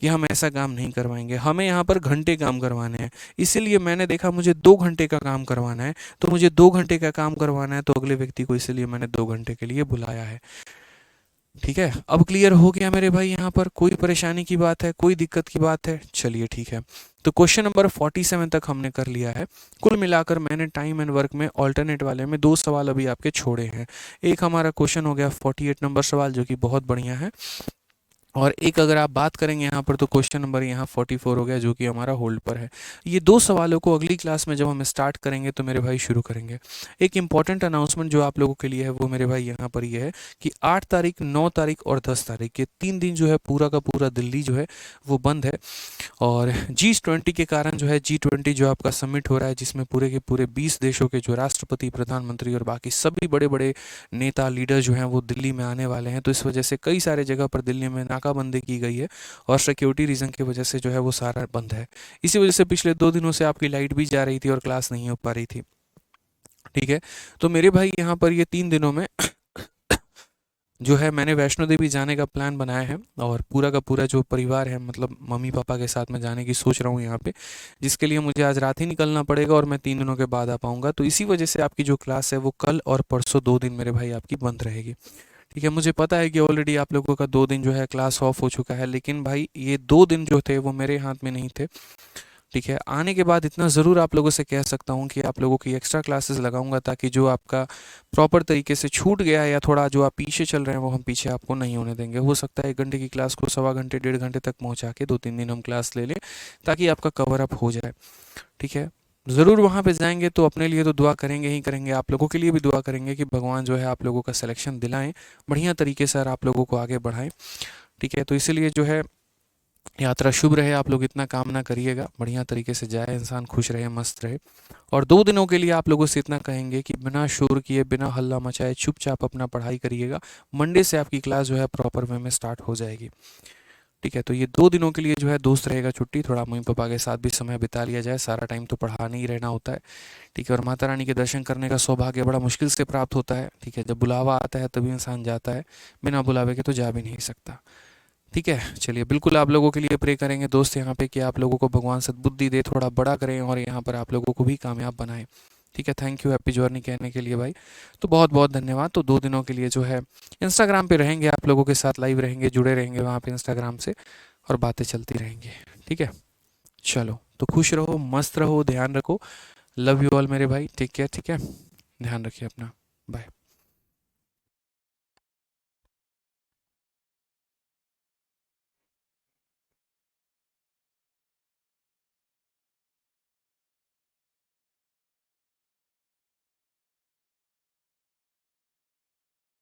कि हम ऐसा काम नहीं करवाएंगे, हमें यहाँ पर घंटे काम करवाने हैं। इसीलिए मैंने देखा मुझे 2 घंटे का काम करवाना है, तो मुझे 2 घंटे का काम करवाना है, तो अगले व्यक्ति को इसलिए मैंने 2 घंटे के लिए बुलाया है। ठीक है, अब क्लियर हो गया मेरे भाई? यहाँ पर कोई परेशानी की बात है, कोई दिक्कत की बात है? चलिए ठीक है, तो क्वेश्चन नंबर 47 तक हमने कर लिया है। कुल मिलाकर मैंने टाइम एंड वर्क में ऑल्टरनेट वाले में 2 सवाल अभी आपके छोड़े हैं। एक हमारा क्वेश्चन हो गया 48 नंबर सवाल, जो कि बहुत बढ़िया है, और एक अगर आप बात करेंगे यहाँ पर तो क्वेश्चन नंबर यहाँ 44 हो गया, जो कि हमारा होल्ड पर है। ये 2 सवालों को अगली क्लास में जब हम स्टार्ट करेंगे तो मेरे भाई शुरू करेंगे। एक इंपॉर्टेंट अनाउंसमेंट जो आप लोगों के लिए है वो मेरे भाई यहाँ पर ये है कि 8 तारीख, 9 तारीख और 10 तारीख, ये 3 दिन जो है पूरा का पूरा दिल्ली जो है वो बंद है। और G20 के कारण जो है, G20 जो आपका समिट हो रहा है, जिसमें पूरे के पूरे 20 देशों के जो राष्ट्रपति, प्रधानमंत्री और बाकी सभी बड़े बड़े नेता, लीडर जो हैं वो दिल्ली में आने वाले हैं। तो इस वजह से कई सारे जगह पर दिल्ली में नाकाबंदी की गई है, और सिक्योरिटी रीज़न की वजह से जो है वो सारा बंद है। इसी वजह से पिछले 2 दिनों से आपकी लाइट भी जा रही थी और क्लास नहीं हो पा रही थी। ठीक है, तो मेरे भाई यहाँ पर ये 3 दिनों में जो है मैंने वैष्णो देवी जाने का प्लान बनाया है, और पूरा का पूरा जो परिवार है, मतलब मम्मी पापा के साथ मैं जाने की सोच रहा हूँ यहाँ पे, जिसके लिए मुझे आज रात ही निकलना पड़ेगा और मैं 3 दिनों के बाद आ पाऊँगा। तो इसी वजह से आपकी जो क्लास है वो कल और परसों 2 दिन मेरे भाई आपकी बंद रहेगी। ठीक है, मुझे पता है कि ऑलरेडी आप लोगों का 2 दिन जो है क्लास ऑफ हो चुका है, लेकिन भाई ये 2 दिन जो थे वो मेरे हाथ में नहीं थे। ठीक है, आने के बाद इतना ज़रूर आप लोगों से कह सकता हूँ कि आप लोगों की एक्स्ट्रा क्लासेस लगाऊंगा, ताकि जो आपका प्रॉपर तरीके से छूट गया है या थोड़ा जो आप पीछे चल रहे हैं वो हम पीछे आपको नहीं होने देंगे। हो सकता है 1 घंटे की क्लास को 1.25 घंटे, 1.5 घंटे तक पहुँचा के 2-3 दिन हम क्लास ले लें, ताकि आपका कवर अप हो जाए। ठीक है, ज़रूर वहाँ पे जाएंगे तो अपने लिए तो दुआ करेंगे ही करेंगे, आप लोगों के लिए भी दुआ करेंगे कि भगवान जो है आप लोगों का सिलेक्शन दिलाएं, बढ़िया तरीके से और आप लोगों को आगे बढ़ाएं। ठीक है, तो इसीलिए जो है यात्रा शुभ रहे, आप लोग इतना कामना करिएगा, बढ़िया तरीके से जाए, इंसान खुश रहे, मस्त रहे। और 2 दिनों के लिए आप लोगों से इतना कहेंगे कि बिना शोर किए, बिना हल्ला मचाए, चुपचाप अपना पढ़ाई करिएगा। मंडे से आपकी क्लास जो है प्रॉपर वे में स्टार्ट हो जाएगी। ठीक है, तो ये 2 दिनों के लिए जो है दोस्त रहेगा छुट्टी, थोड़ा मम्मी पापा के साथ भी समय बिता लिया जाए, सारा टाइम तो पढ़ाने ही रहना होता है। ठीक है, और माता रानी के दर्शन करने का सौभाग्य बड़ा मुश्किल से प्राप्त होता है। ठीक है, जब बुलावा आता है तभी इंसान जाता है, बिना बुलावे के तो जा भी नहीं सकता। ठीक है, चलिए बिल्कुल आप लोगों के लिए प्रे करेंगे दोस्त यहाँ पे कि आप लोगों को भगवान सद्बुद्धि दे, थोड़ा बड़ा करें और यहाँ पर आप लोगों को भी कामयाब बनाएं। ठीक है, थैंक यू, हैप्पी जर्नी कहने के लिए भाई, तो बहुत बहुत धन्यवाद। तो 2 दिनों के लिए जो है इंस्टाग्राम पे रहेंगे, आप लोगों के साथ लाइव रहेंगे, जुड़े रहेंगे वहाँ पे इंस्टाग्राम से, और बातें चलती रहेंगी। ठीक है, चलो तो खुश रहो, मस्त रहो, ध्यान रखो, लव यू ऑल मेरे भाई, टेक केयर। ठीक है, ध्यान रखिए अपना, बाय।